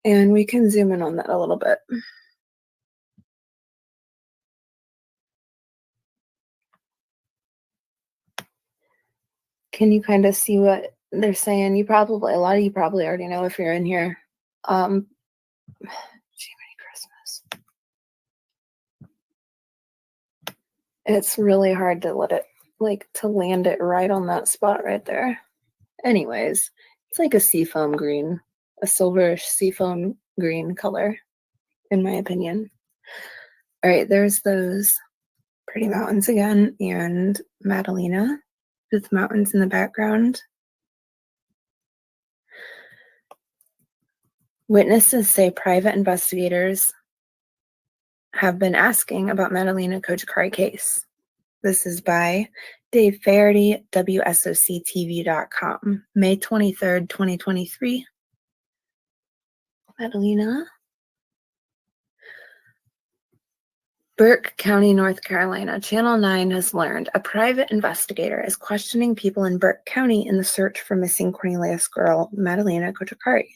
And we can zoom in on that a little bit. Can you kind of see what they're saying? A lot of you probably already know if you're in here. Gee, Merry Christmas. It's really hard to to land it right on that spot right there. Anyways, it's like a seafoam green, a silverish seafoam green color, in my opinion. All right, there's those pretty mountains again, and Madalina with mountains in the background. Witnesses say private investigators have been asking about Madalina Cojocari case. This is by Dave Faherty, WSOCTV.com, May 23rd, 2023. Madalina. Burke County, North Carolina. Channel 9 has learned a private investigator is questioning people in Burke County in the search for missing Cornelius girl Madalina Cojocari.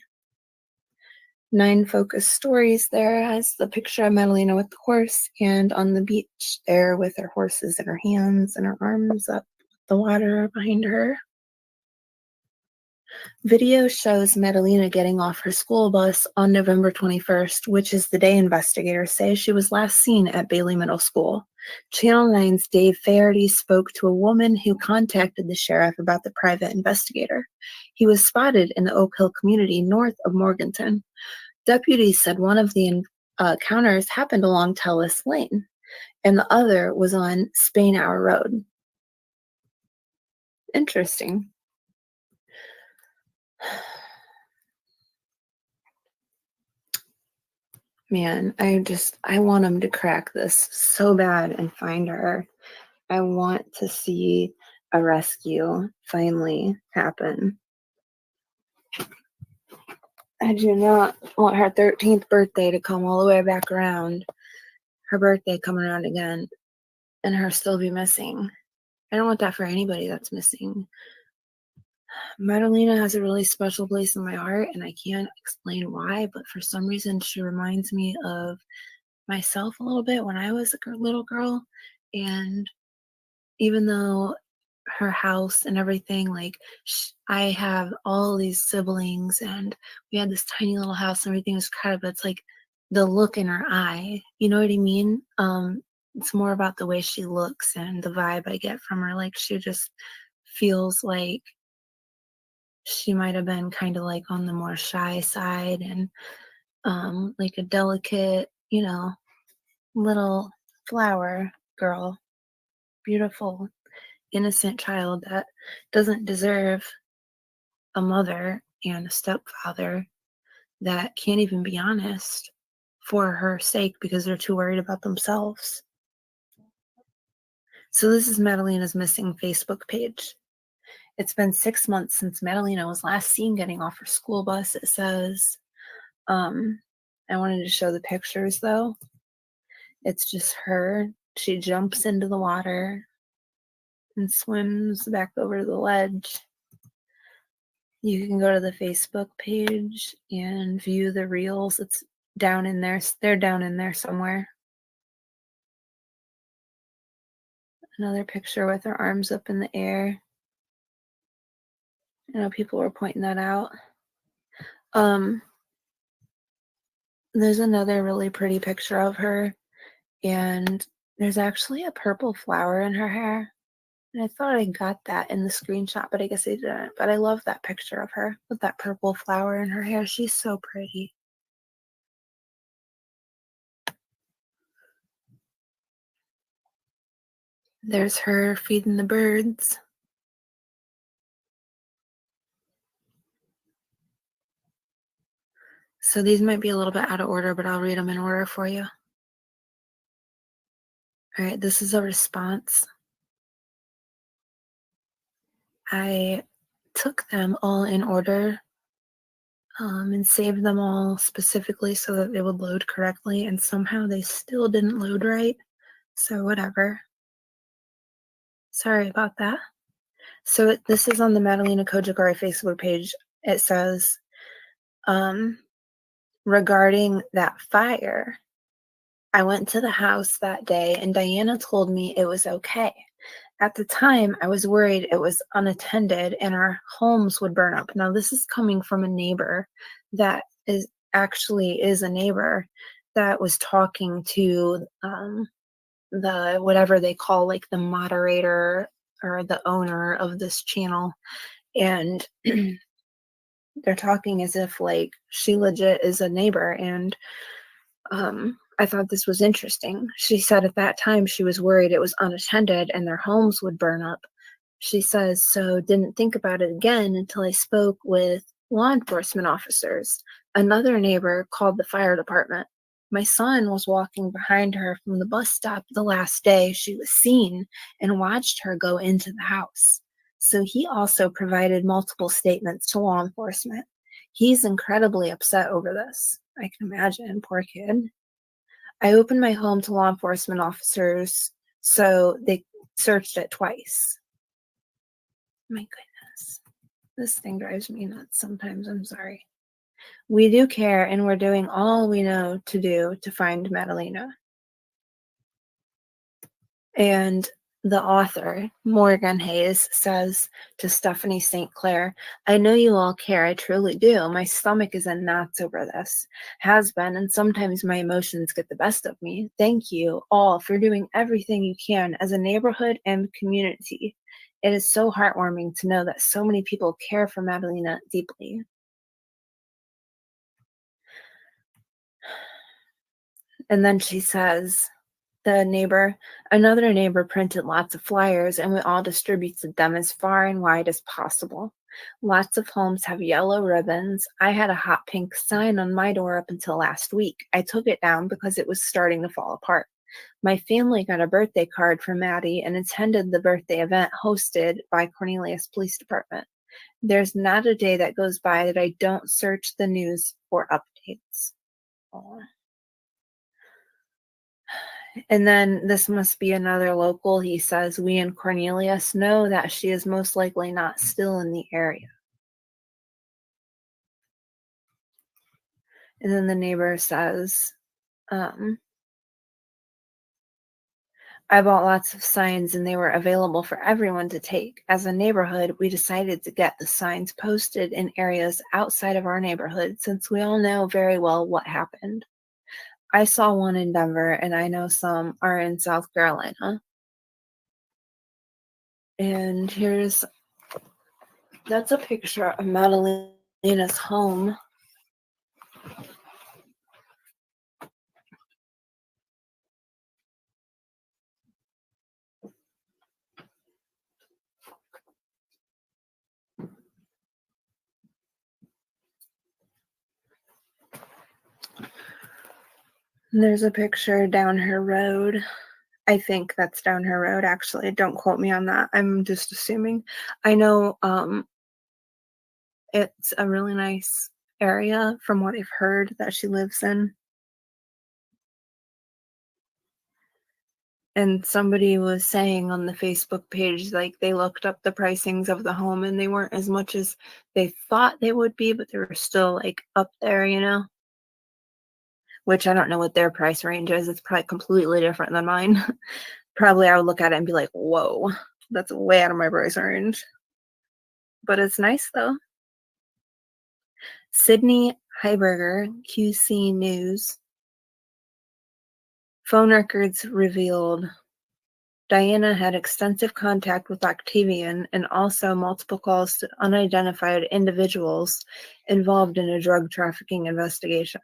9 Focus Stories there has the picture of Madalina with the horse, and on the beach there with her horses in her hands and her arms up the water behind her. Video shows Madalina getting off her school bus on November 21st, which is the day investigators say she was last seen at Bailey Middle School. Channel 9's Dave Faherty spoke to a woman who contacted the sheriff about the private investigator. He was spotted in the Oak Hill community north of Morganton. Deputies said one of the encounters happened along Tellis Lane, and the other was on Spainhour Road. Interesting. Man, I want them to crack this so bad and find her. I want to see a rescue finally happen. I do not want her 13th birthday to come all the way back around, her birthday coming around again, and her still be missing. I don't want that for anybody that's missing. Madalina has a really special place in my heart, and I can't explain why, but for some reason she reminds me of myself a little bit when I was a little girl. And even though her house and everything, like I have all these siblings and we had this tiny little house and everything was crowded, but it's like the look in her eye, you know what I mean? It's more about the way she looks and the vibe I get from her. Like she just feels like she might have been kind of like on the more shy side, and like a delicate, little flower girl, beautiful, innocent child that doesn't deserve a mother and a stepfather that can't even be honest for her sake because they're too worried about themselves. So this is Madalina's missing Facebook page. It's been 6 months since Madalina was last seen getting off her school bus, it says. I wanted to show the pictures though. It's just her. She jumps into the water and swims back over to the ledge. You can go to the Facebook page and view the reels. It's down in there. They're down in there somewhere. Another picture with her arms up in the air. I know people were pointing that out. Um, there's another really pretty picture of her, and there's actually a purple flower in her hair. And I thought I got that in the screenshot, but I guess I didn't. But I love that picture of her with that purple flower in her hair. She's so pretty. There's her feeding the birds. So these might be a little bit out of order, but I'll read them in order for you. All right, this is a response. I took them all in order and saved them all specifically so that they would load correctly, and somehow they still didn't load right. So whatever. Sorry about that. So this is on the Madalina Cojocari Facebook page. It says, regarding that fire, I went to the house that day and Diana told me it was okay. At the time, I was worried it was unattended and our homes would burn up. Now, this is coming from a neighbor that is a neighbor that was talking to the whatever they call like the moderator or the owner of this channel. And they're talking as if like she legit is a neighbor. And I thought this was interesting. She said at that time she was worried it was unattended and their homes would burn up. She says, so didn't think about it again until I spoke with law enforcement officers. Another neighbor called the fire department. My son was walking behind her from the bus stop the last day she was seen and watched her go into the house. So he also provided multiple statements to law enforcement. He's incredibly upset over this. I can imagine, poor kid. I opened my home to law enforcement officers, so they searched it twice. My goodness. This thing drives me nuts sometimes. I'm sorry. We do care, and we're doing all we know to do to find Madalina. And the author, Morgan Hayes, says to Stephanie St. Clair, I know you all care. I truly do. My stomach is in knots over this. Has been, and sometimes my emotions get the best of me. Thank you all for doing everything you can as a neighborhood and community. It is so heartwarming to know that so many people care for Madalina deeply. And then she says, another neighbor printed lots of flyers and we all distributed them as far and wide as possible. Lots of homes have yellow ribbons. I had a hot pink sign on my door up until last week. I took it down because it was starting to fall apart. My family got a birthday card from Maddie and attended the birthday event hosted by Cornelius Police Department. There's not a day that goes by that I don't search the news for updates. Aww. And then this must be another local. He says, we and Cornelius know that she is most likely not still in the area. And then the neighbor says, I bought lots of signs and they were available for everyone to take. As a neighborhood, we decided to get the signs posted in areas outside of our neighborhood since we all know very well what happened. I saw one in Denver and I know some are in South Carolina. And that's a picture of Madalina's home. There's a picture down her road. I think that's down her road, actually. Don't quote me on that. I'm just assuming. I know it's a really nice area from what I've heard that she lives in. And somebody was saying on the Facebook page, like they looked up the pricings of the home and they weren't as much as they thought they would be, but they were still like up there, you know? Which I don't know what their price range is. It's probably completely different than mine. Probably I would look at it and be like, whoa, that's way out of my price range. But it's nice though. Sydney Heiberger, QC News. Phone records revealed Diana had extensive contact with Octavian and also multiple calls to unidentified individuals involved in a drug trafficking investigation.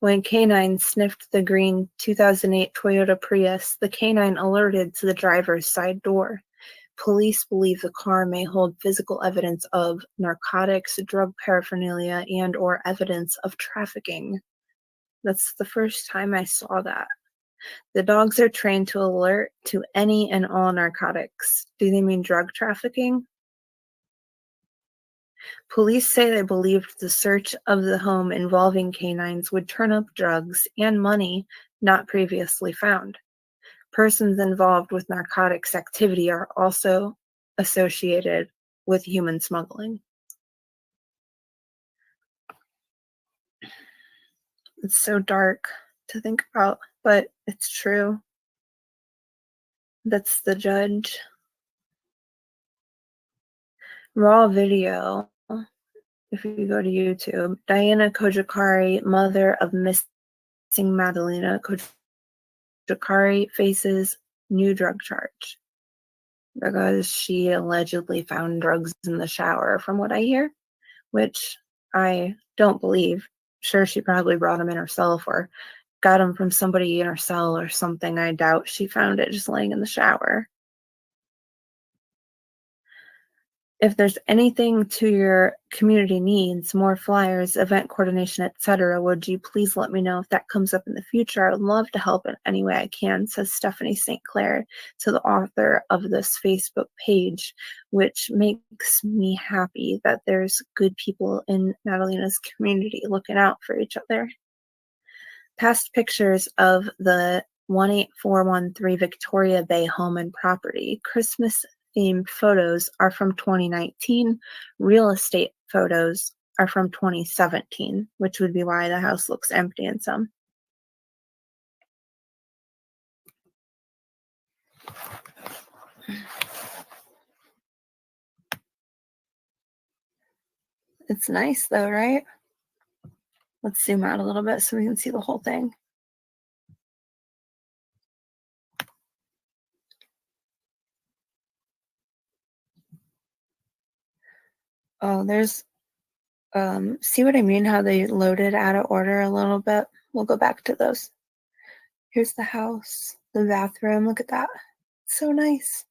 When K9 sniffed the green 2008 Toyota Prius, the K9 alerted to the driver's side door. Police believe the car may hold physical evidence of narcotics, drug paraphernalia, and/or evidence of trafficking. That's the first time I saw that. The dogs are trained to alert to any and all narcotics. Do they mean drug trafficking? Police say they believed the search of the home involving canines would turn up drugs and money not previously found. Persons involved with narcotics activity are also associated with human smuggling. It's so dark to think about, but it's true. That's the judge. Raw video. If you go to YouTube, Diana Cojocari, mother of missing Madalina Cojocari, faces new drug charge because she allegedly found drugs in the shower, from what I hear, which I don't believe. Sure, she probably brought them in herself or got them from somebody in her cell or something. I doubt she found it just laying in the shower. If there's anything to your community needs, more flyers, event coordination, etc., would you please let me know if that comes up in the future? I would love to help in any way I can, says Stephanie St. Clair to the author of this Facebook page, which makes me happy that there's good people in Madalina's community looking out for each other. Past pictures of the 18413 Victoria Bay home and property. Christmas-themed photos are from 2019. Real estate photos are from 2017, which would be why the house looks empty in some. It's nice though, right? Let's zoom out a little bit so we can see the whole thing. Oh, there's, see what I mean? How they loaded out of order a little bit? We'll go back to those. Here's the house, the bathroom. Look at that. It's so nice.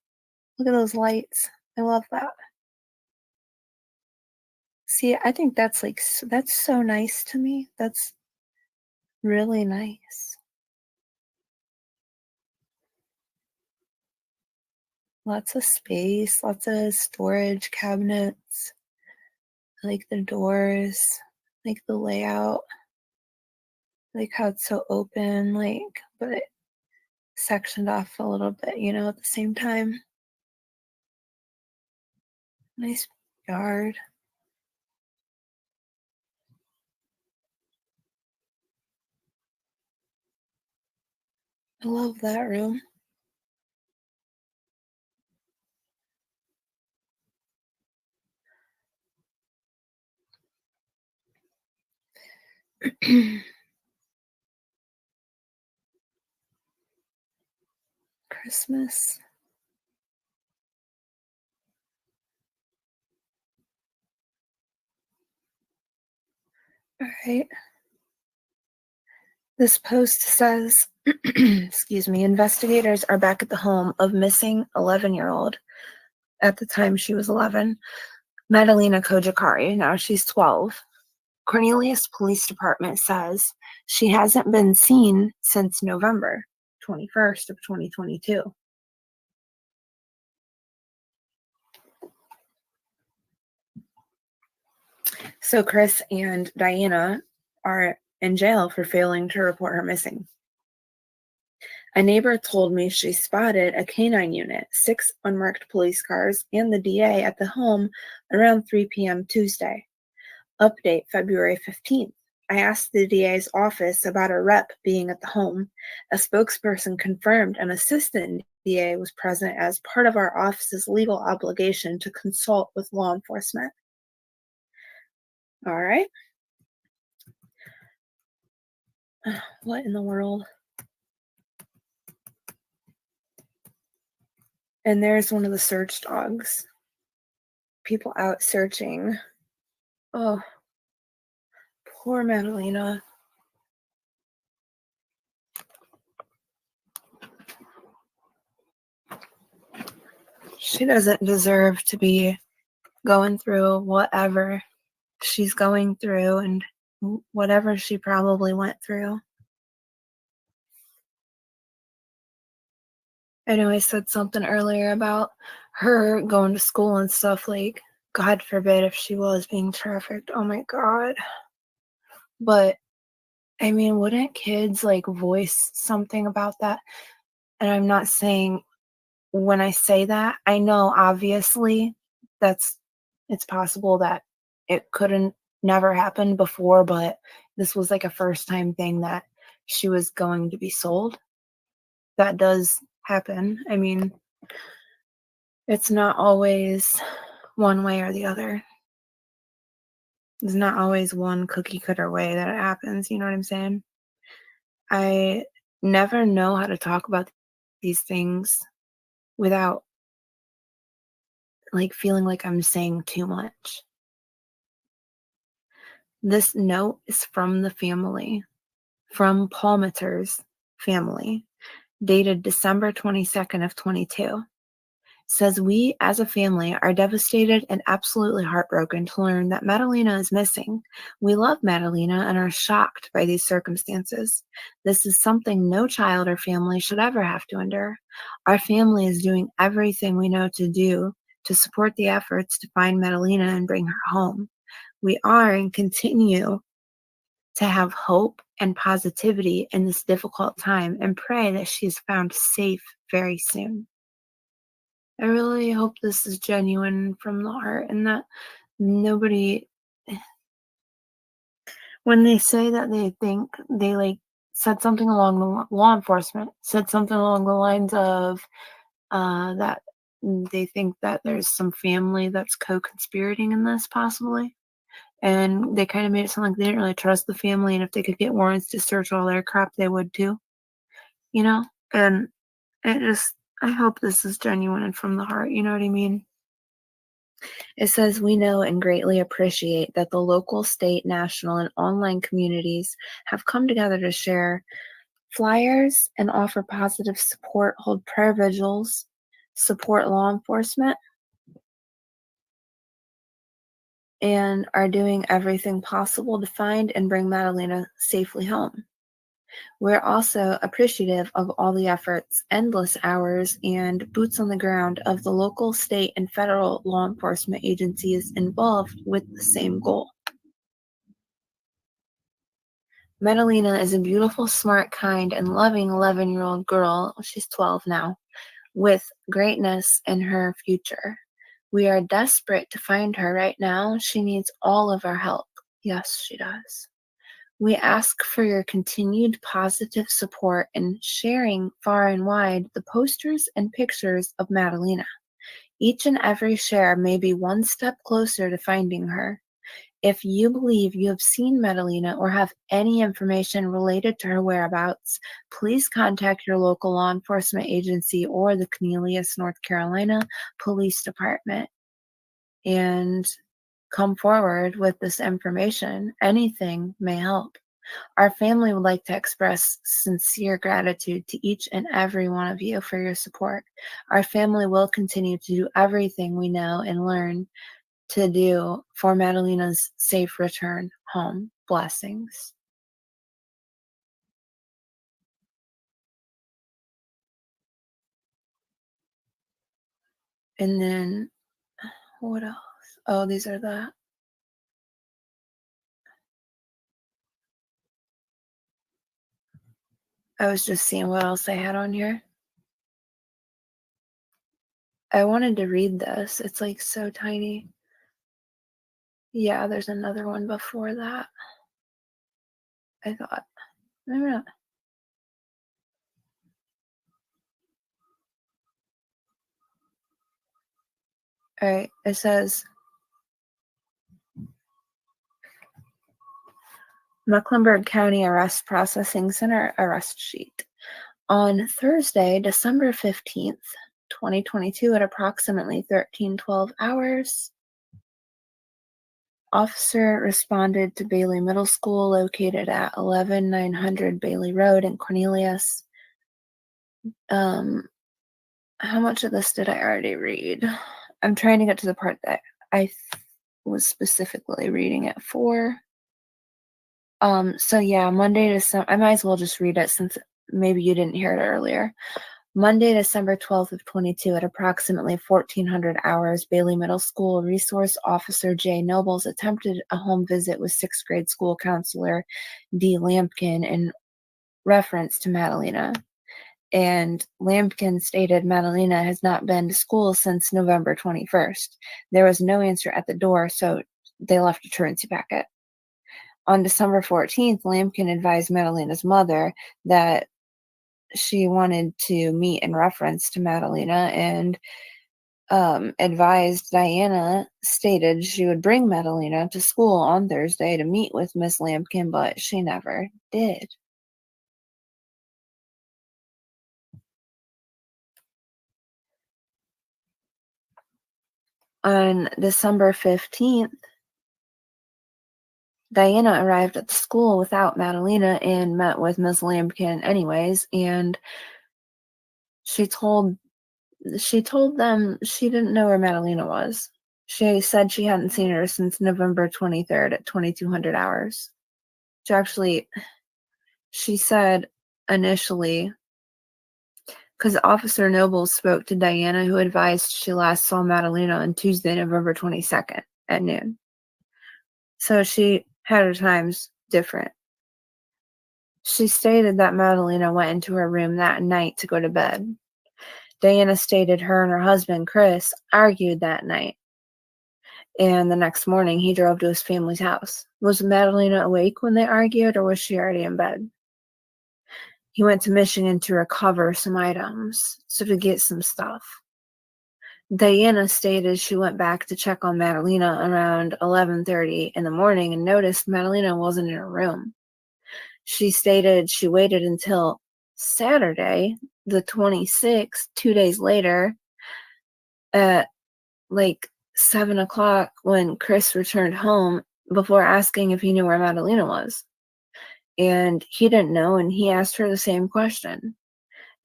Look at those lights. I love that. See, I think that's so nice to me. That's really nice. Lots of space, lots of storage cabinets. I like the doors, I like the layout. I like how it's so open, but it sectioned off a little bit, at the same time. Nice yard. I love that room. Christmas. All right. This post says, excuse me, investigators are back at the home of missing 11-year-old. At the time she was 11, Madalina Cojocari. Now she's 12. Cornelius Police Department says she hasn't been seen since November 21st of 2022. So Chris and Diana are in jail for failing to report her missing. A neighbor told me she spotted a canine unit, 6 unmarked police cars, and the DA at the home around 3 p.m. Tuesday. Update February 15th. I asked the DA's office about a rep being at the home. A spokesperson confirmed an assistant DA was present as part of our office's legal obligation to consult with law enforcement. All right. What in the world? And there's one of the search dogs. People out searching. Oh, poor Madalina. She doesn't deserve to be going through whatever she's going through and whatever she probably went through. I know I said something earlier about her going to school and stuff, like, God forbid if she was being trafficked. Oh my God. But, I mean, wouldn't kids, like, voice something about that? And I'm not saying when I say that, I know obviously it's possible that it couldn't never happened before, but this was like a first time thing that she was going to be sold. That does happen. I mean, it's not always one way or the other. There's not always one cookie cutter way that it happens, you know what I'm saying? I never know how to talk about these things without like feeling like I'm saying too much. This note is from the family, from Palmiter's family, dated December 22nd of 22. Says we as a family are devastated and absolutely heartbroken to learn that Madalina is missing. We love Madalina and are shocked by these circumstances. This is something no child or family should ever have to endure. Our family is doing everything we know to do to support the efforts to find Madalina and bring her home. We are and continue to have hope and positivity in this difficult time and pray that she is found safe very soon. I really hope this is genuine from the heart and that nobody, when they say that they think they like said something along the law enforcement, said something along the lines of that they think that there's some family that's co-conspirating in this possibly. And they kind of made it sound like they didn't really trust the family, and if they could get warrants to search all their crap, they would too, you know? And it just, I hope this is genuine and from the heart, you know what I mean? It says, we know and greatly appreciate that the local, state, national, and online communities have come together to share flyers and offer positive support, hold prayer vigils, support law enforcement, and are doing everything possible to find and bring Madalina safely home. We're also appreciative of all the efforts, endless hours, and boots on the ground of the local, state, and federal law enforcement agencies involved with the same goal. Madalina is a beautiful, smart, kind, and loving 11-year-old girl. She's 12 now, with greatness in her future. We are desperate to find her right now. She needs all of our help. Yes, she does. We ask for your continued positive support in sharing far and wide the posters and pictures of Madalina. Each and every share may be one step closer to finding her. If you believe you have seen Madalina or have any information related to her whereabouts, please contact your local law enforcement agency or the Cornelius, North Carolina Police Department and come forward with this information. Anything may help. Our family would like to express sincere gratitude to each and every one of you for your support. Our family will continue to do everything we know and learn to do for Madalina's safe return home. Blessings. And then, what else? Oh, these are the. I was just seeing what else I had on here. I wanted to read this. It's like so tiny. Yeah, there's another one before that. I thought, maybe not. All right, it says, Mecklenburg County Arrest Processing Center arrest sheet. On Thursday, December 15th, 2022, at approximately 13:12 hours, officer responded to Bailey Middle School located at 11900 Bailey Road in Cornelius. How much of this did I already read? I'm trying to get to the part that I was specifically reading it for. So yeah, Monday, December, I might as well just read it since maybe you didn't hear it earlier. Monday, December 12th of 22 at approximately 1400 hours, Bailey Middle School Resource Officer Jay Nobles attempted a home visit with 6th grade school counselor D. Lampkin in reference to Madalina. And Lampkin stated Madalina has not been to school since November 21st. There was no answer at the door, so they left a truancy packet. On December 14th, Lampkin advised Madalina's mother that she wanted to meet in reference to Madalina and advised Diana stated she would bring Madalina to school on Thursday to meet with Miss Lampkin, but she never did. On December 15th, Diana arrived at the school without Madalina and met with Miss Lampkin anyways, and she told them she didn't know where Madalina was. She said she hadn't seen her since November 23rd at 2200 hours. She said initially, because Officer Nobles spoke to Diana, who advised she last saw Madalina on Tuesday, November 22nd at noon. So she had her times different. She stated that Madalina went into her room that night to go to bed. Diana stated her and her husband, Chris, argued that night. And the next morning, he drove to his family's house. Was Madalina awake when they argued, or was she already in bed? He went to Michigan to recover some items, so to get some stuff. Diana stated she went back to check on Madalina around 11:30 in the morning and noticed Madalina wasn't in her room. She stated she waited until Saturday, the 26th, 2 days later, at like 7 o'clock when Chris returned home before asking if he knew where Madalina was. And he didn't know, and he asked her the same question.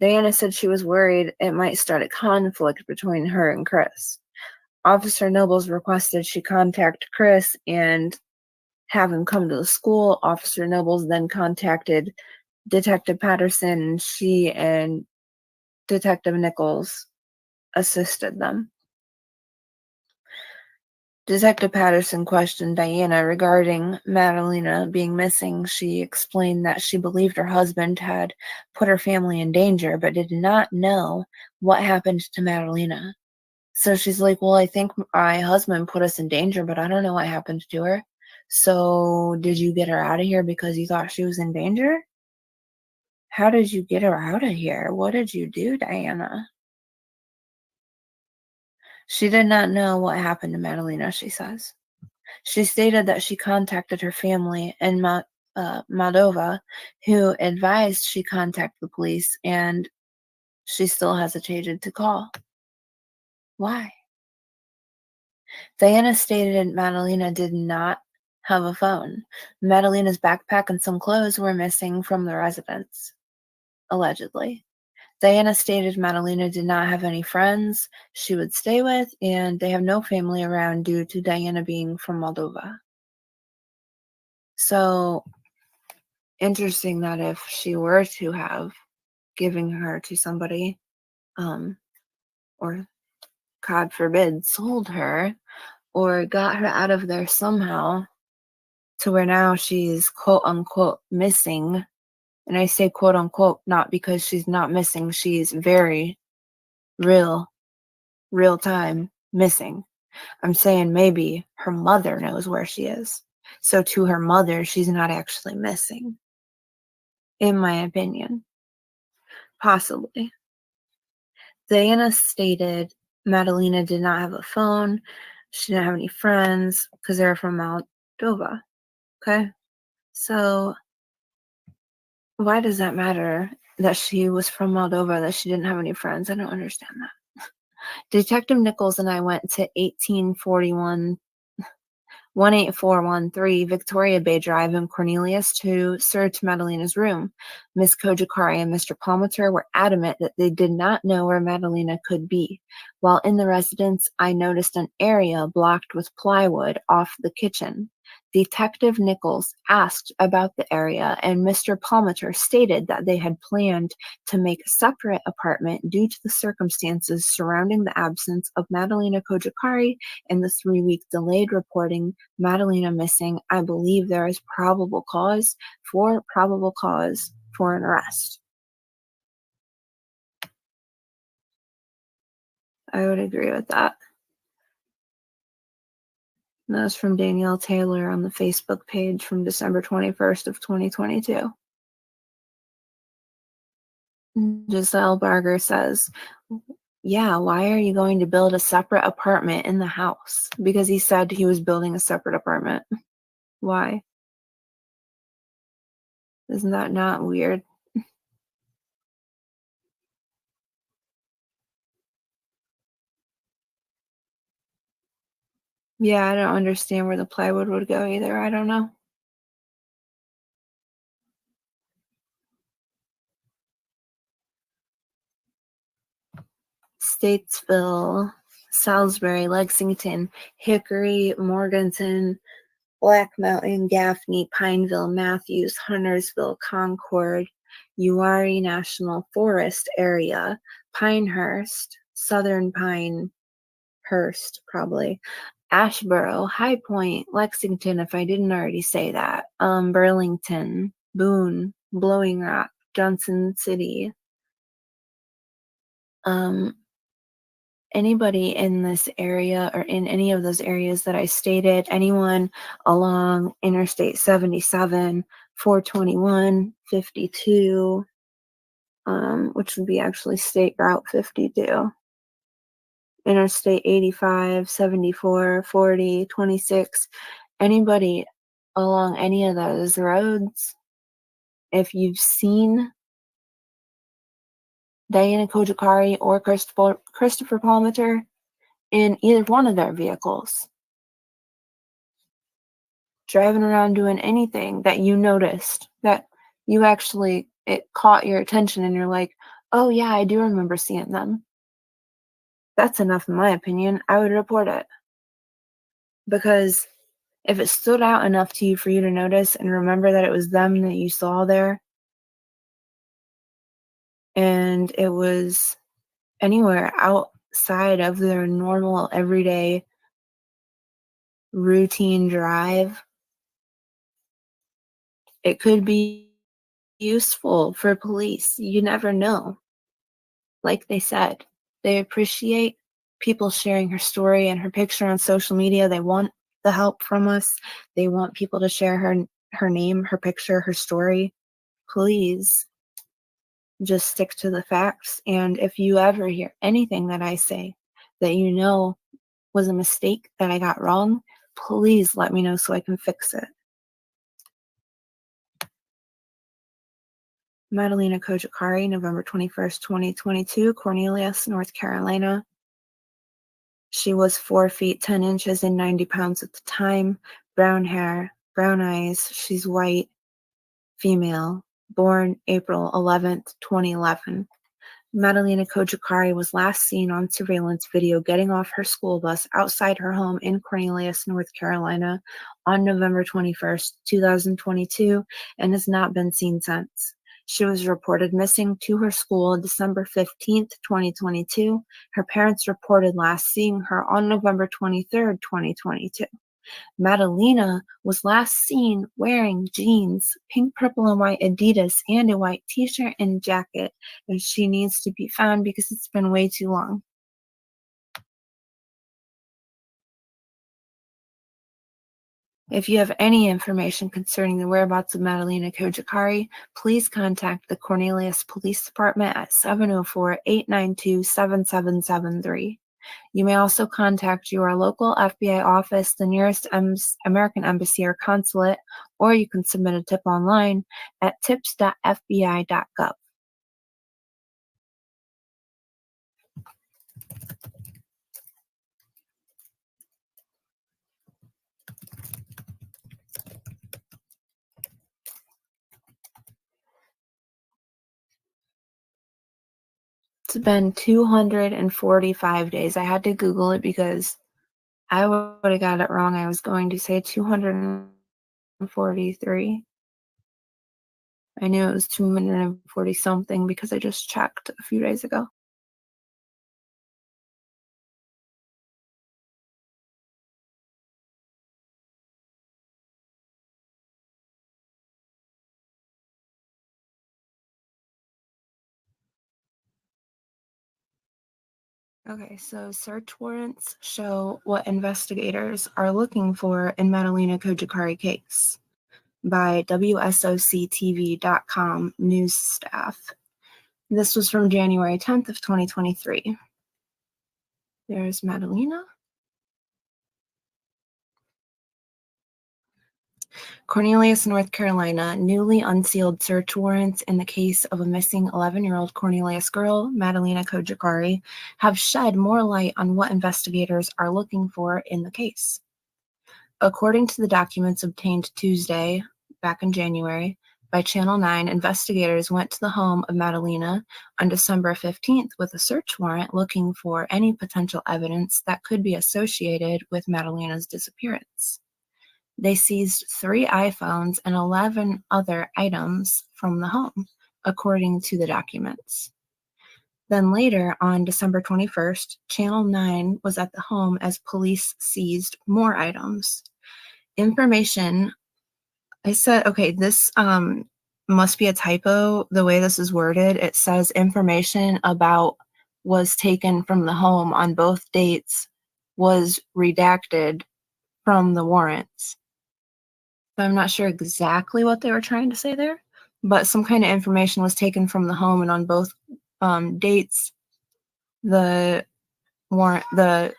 Diana said she was worried it might start a conflict between her and Chris. Officer Nobles requested she contact Chris and have him come to the school. Officer Nobles then contacted Detective Patterson, and she and Detective Nichols assisted them. Detective Patterson questioned Diana regarding Madalina being missing. She explained that she believed her husband had put her family in danger, but did not know what happened to Madalina. So she's like, well, I think my husband put us in danger, but I don't know what happened to her. So did you get her out of here because you thought she was in danger? How did you get her out of here? What did you do, Diana? She did not know what happened to Madalina, she says. She stated that she contacted her family in Moldova, who advised she contact the police, and she still hesitated to call. Why? Diana stated Madalina did not have a phone. Madalina's backpack and some clothes were missing from the residence, allegedly. Diana stated Madalina did not have any friends she would stay with, and they have no family around due to Diana being from Moldova. So, interesting that if she were to have given her to somebody, or God forbid, sold her, or got her out of there somehow, to where now she's quote unquote missing. And I say quote unquote not because she's not missing, she's very real time missing. I'm saying maybe her mother knows where she is. So to her mother, she's not actually missing. In my opinion. Possibly. Diana stated Madalina did not have a phone. She didn't have any friends because they were from Moldova. Okay? So why does that matter that she was from Moldova, that she didn't have any friends? I don't understand that. Detective Nichols and I went to 18413 Victoria Bay Drive in Cornelius to search Madalina's room. Miss Cojocari and Mr. Palmater were adamant that they did not know where Madalina could be. While in the residence, I noticed an area blocked with plywood off the kitchen. Detective Nichols asked about the area, and Mr. Palmater stated that they had planned to make a separate apartment due to the circumstances surrounding the absence of Madalina Cojocari and the 3-week delayed reporting Madalina missing. I believe there is probable cause for an arrest. I would agree with that. That was from Danielle Taylor on the Facebook page from December 21st of 2022. Giselle Barger says, yeah, why are you going to build a separate apartment in the house? Because he said he was building a separate apartment. Why? Isn't that not weird? Yeah, I don't understand where the plywood would go either. I don't know. Statesville, Salisbury, Lexington, Hickory, Morganton, Black Mountain, Gaffney, Pineville, Matthews, Huntersville, Concord, Uwharrie National Forest area, Pinehurst, Southern Pinehurst, probably, Ashboro, High Point, Lexington, if I didn't already say that, Burlington, Boone, Blowing Rock, Johnson City. Anybody in this area or in any of those areas that I stated, anyone along Interstate 77, 421, 52, which would be actually State Route 52, Interstate 85, 74, 40, 26, anybody along any of those roads, if you've seen Diana Cojocari or Christopher Palmater in either one of their vehicles, driving around doing anything that you noticed, that you actually, it caught your attention and you're like, oh yeah, I do remember seeing them. That's enough in my opinion. I would report it. Because if it stood out enough to you for you to notice and remember that it was them that you saw there, and it was anywhere outside of their normal everyday routine drive, it could be useful for police. You never know. Like they said, they appreciate people sharing her story and her picture on social media. They want the help from us. They want people to share her name, her picture, her story. Please just stick to the facts. And if you ever hear anything that I say that you know was a mistake that I got wrong, please let me know so I can fix it. Madalina Cojocari, November 21st, 2022, Cornelius, North Carolina. She was 4 feet 10 inches and 90 pounds at the time. Brown hair, brown eyes. She's white, female, born April 11th, 2011. Madalina Cojocari was last seen on surveillance video getting off her school bus outside her home in Cornelius, North Carolina on November 21st, 2022, and has not been seen since. She was reported missing to her school December 15th, 2022. Her parents reported last seeing her on November 23rd, 2022. Madalina was last seen wearing jeans, pink, purple, and white Adidas, and a white t-shirt and jacket, and she needs to be found because it's been way too long. If you have any information concerning the whereabouts of Madalina Cojocari, please contact the Cornelius Police Department at 704-892-7773. You may also contact your local FBI office, the nearest American embassy or consulate, or you can submit a tip online at tips.fbi.gov. It's been 245 days. I had to Google it because I would have got it wrong. I was going to say 243. I knew it was 240 something because I just checked a few days ago. Okay, so search warrants show what investigators are looking for in Madalina Cojocari case by WSOCTV.com news staff. This was from January 10th of 2023. There's Madalina. Cornelius, North Carolina, newly unsealed search warrants in the case of a missing 11-year-old Cornelius girl, Madalina Cojocari, have shed more light on what investigators are looking for in the case. According to the documents obtained Tuesday, back in January, by Channel 9, investigators went to the home of Madalina on December 15th with a search warrant looking for any potential evidence that could be associated with Madalina's disappearance. They seized 3 iPhones and 11 other items from the home, according to the documents. Then later, on December 21st, Channel 9 was at the home as police seized more items. Information, I said, okay, this must be a typo. The way this is worded, it says information about was taken from the home on both dates was redacted from the warrants. So I'm not sure exactly what they were trying to say there, but some kind of information was taken from the home, and on both dates, the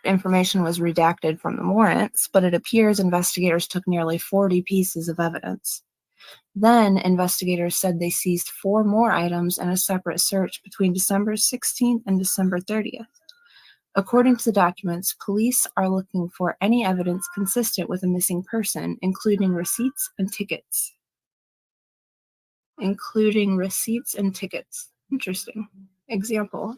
information was redacted from the warrants, but it appears investigators took nearly 40 pieces of evidence. Then investigators said they seized 4 more items in a separate search between December 16th and December 30th. According to the documents, police are looking for any evidence consistent with a missing person, including receipts and tickets. Interesting. Example.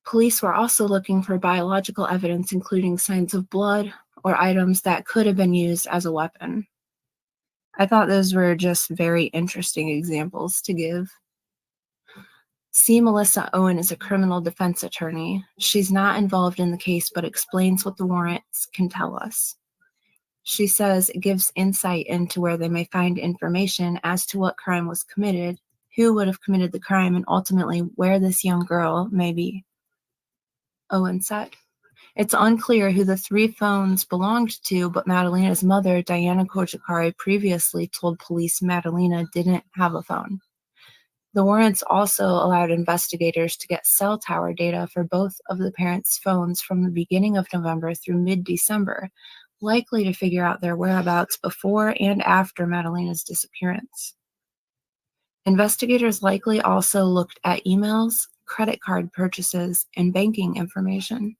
Police were also looking for biological evidence, including signs of blood or items that could have been used as a weapon. I thought those were just very interesting examples to give. C. Melissa Owen is a criminal defense attorney. She's not involved in the case, but explains what the warrants can tell us. She says it gives insight into where they may find information as to what crime was committed, who would have committed the crime, and ultimately where this young girl may be. Owen said, "It's unclear who the 3 phones belonged to, but Madalina's mother, Diana Cojocari, previously told police Madalina didn't have a phone. The warrants also allowed investigators to get cell tower data for both of the parents' phones from the beginning of November through mid-December, likely to figure out their whereabouts before and after Madalina's disappearance. Investigators likely also looked at emails, credit card purchases, and banking information.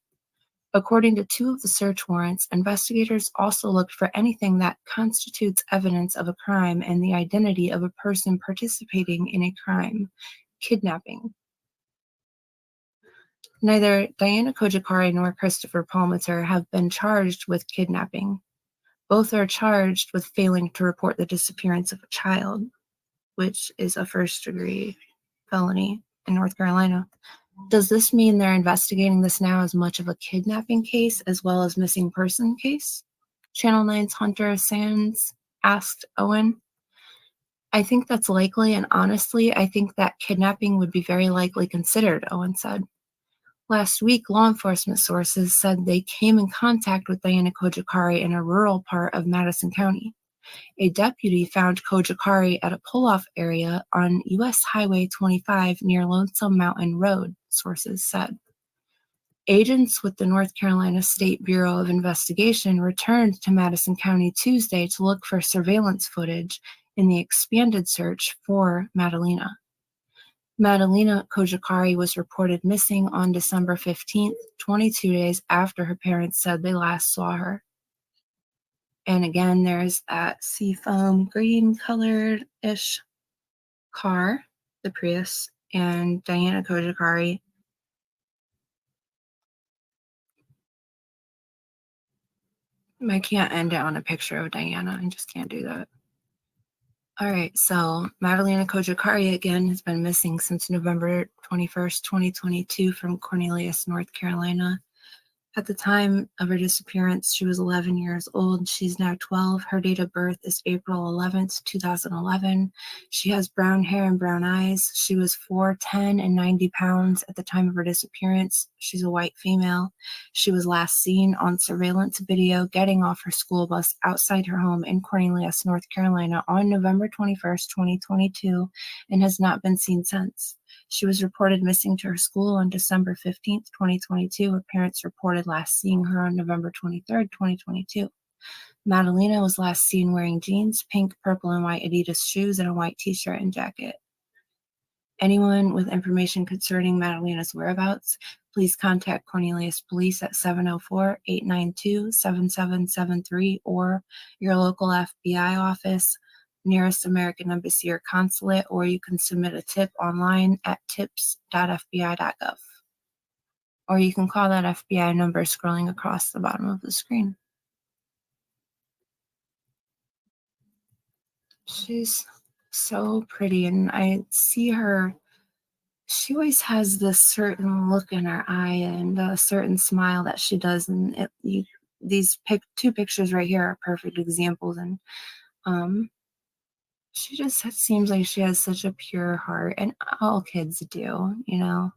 According to 2 of the search warrants, investigators also looked for anything that constitutes evidence of a crime and the identity of a person participating in a crime, kidnapping. Neither Diana Cojocari nor Christopher Palmiter have been charged with kidnapping. Both are charged with failing to report the disappearance of a child, which is a first-degree felony in North Carolina. Does this mean they're investigating this now as much of a kidnapping case as well as missing person case?" Channel 9's Hunter Sands asked Owen. "I think that's likely, and honestly, I think that kidnapping would be very likely considered," Owen said. Last week, law enforcement sources said they came in contact with Diana Cojocari in a rural part of Madison County. A deputy found Cojocari at a pull-off area on U.S. Highway 25 near Lonesome Mountain Road, sources said. Agents with the North Carolina State Bureau of Investigation returned to Madison County Tuesday to look for surveillance footage in the expanded search for Madalina. Madalina Cojocari was reported missing on December 15th, 22 days after her parents said they last saw her. And again, there's that seafoam green colored-ish car, the Prius, and Diana Cojocari. I can't end it on a picture of Diana. I just can't do that. All right, so Madalina Cojocari again has been missing since November 21st, 2022 from Cornelius, North Carolina. At the time of her disappearance, she was 11 years old. She's now 12. Her date of birth is April 11th, 2011. She has brown hair and brown eyes. She was 4'10" and 90 pounds at the time of her disappearance. She's a white female. She was last seen on surveillance video getting off her school bus outside her home in Cornelius, North Carolina on November 21st, 2022, and has not been seen since. She was reported missing to her school on December 15th, 2022. Her parents reported last seeing her on November 23rd, 2022. Madalina was last seen wearing jeans, pink, purple, and white Adidas shoes, and a white t-shirt and jacket. Anyone with information concerning Madalina's whereabouts, please contact Cornelius Police at 704-892-7773 or your local FBI office, nearest American Embassy or Consulate, or you can submit a tip online at tips.fbi.gov. Or you can call that FBI number scrolling across the bottom of the screen. She's so pretty, and I see her. She always has this certain look in her eye and a certain smile that she does, and these two pictures right here are perfect examples. And she just seems like she has such a pure heart, and all kids do, you know.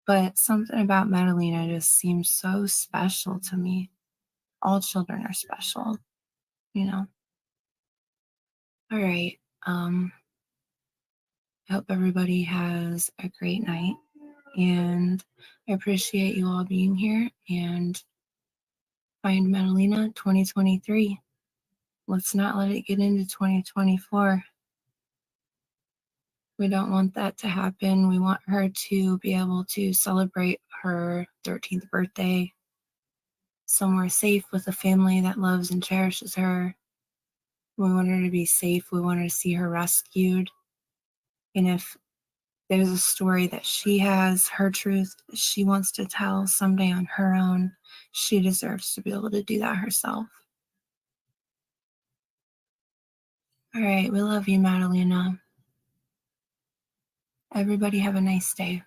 But something about Madalina just seems so special to me. All children are special, you know. All right. I hope everybody has a great night, and I appreciate you all being here. And find Madalina 2023. Let's not let it get into 2024. We don't want that to happen. We want her to be able to celebrate her 13th birthday somewhere safe with a family that loves and cherishes her. We want her to be safe. We want her to see her rescued. And if there's a story that she has, her truth, she wants to tell someday on her own, she deserves to be able to do that herself. All right, we love you, Madalina. Everybody have a nice day.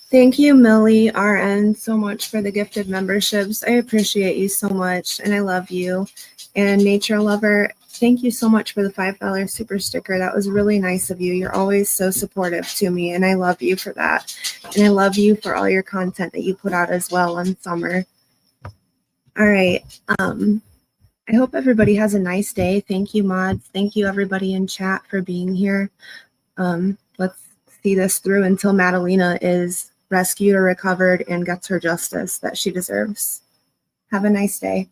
Thank you, Millie RN, so much for the gifted memberships. I appreciate you so much, and I love you. And Nature Lover, thank you so much for the $5 super sticker. That was really nice of you. You're always so supportive to me, and I love you for that. And I love you for all your content that you put out as well on summer. All right. I hope everybody has a nice day. Thank you, mods. Thank you, everybody in chat, for being here. Let's see this through until Madalina is rescued or recovered and gets her justice that she deserves. Have a nice day.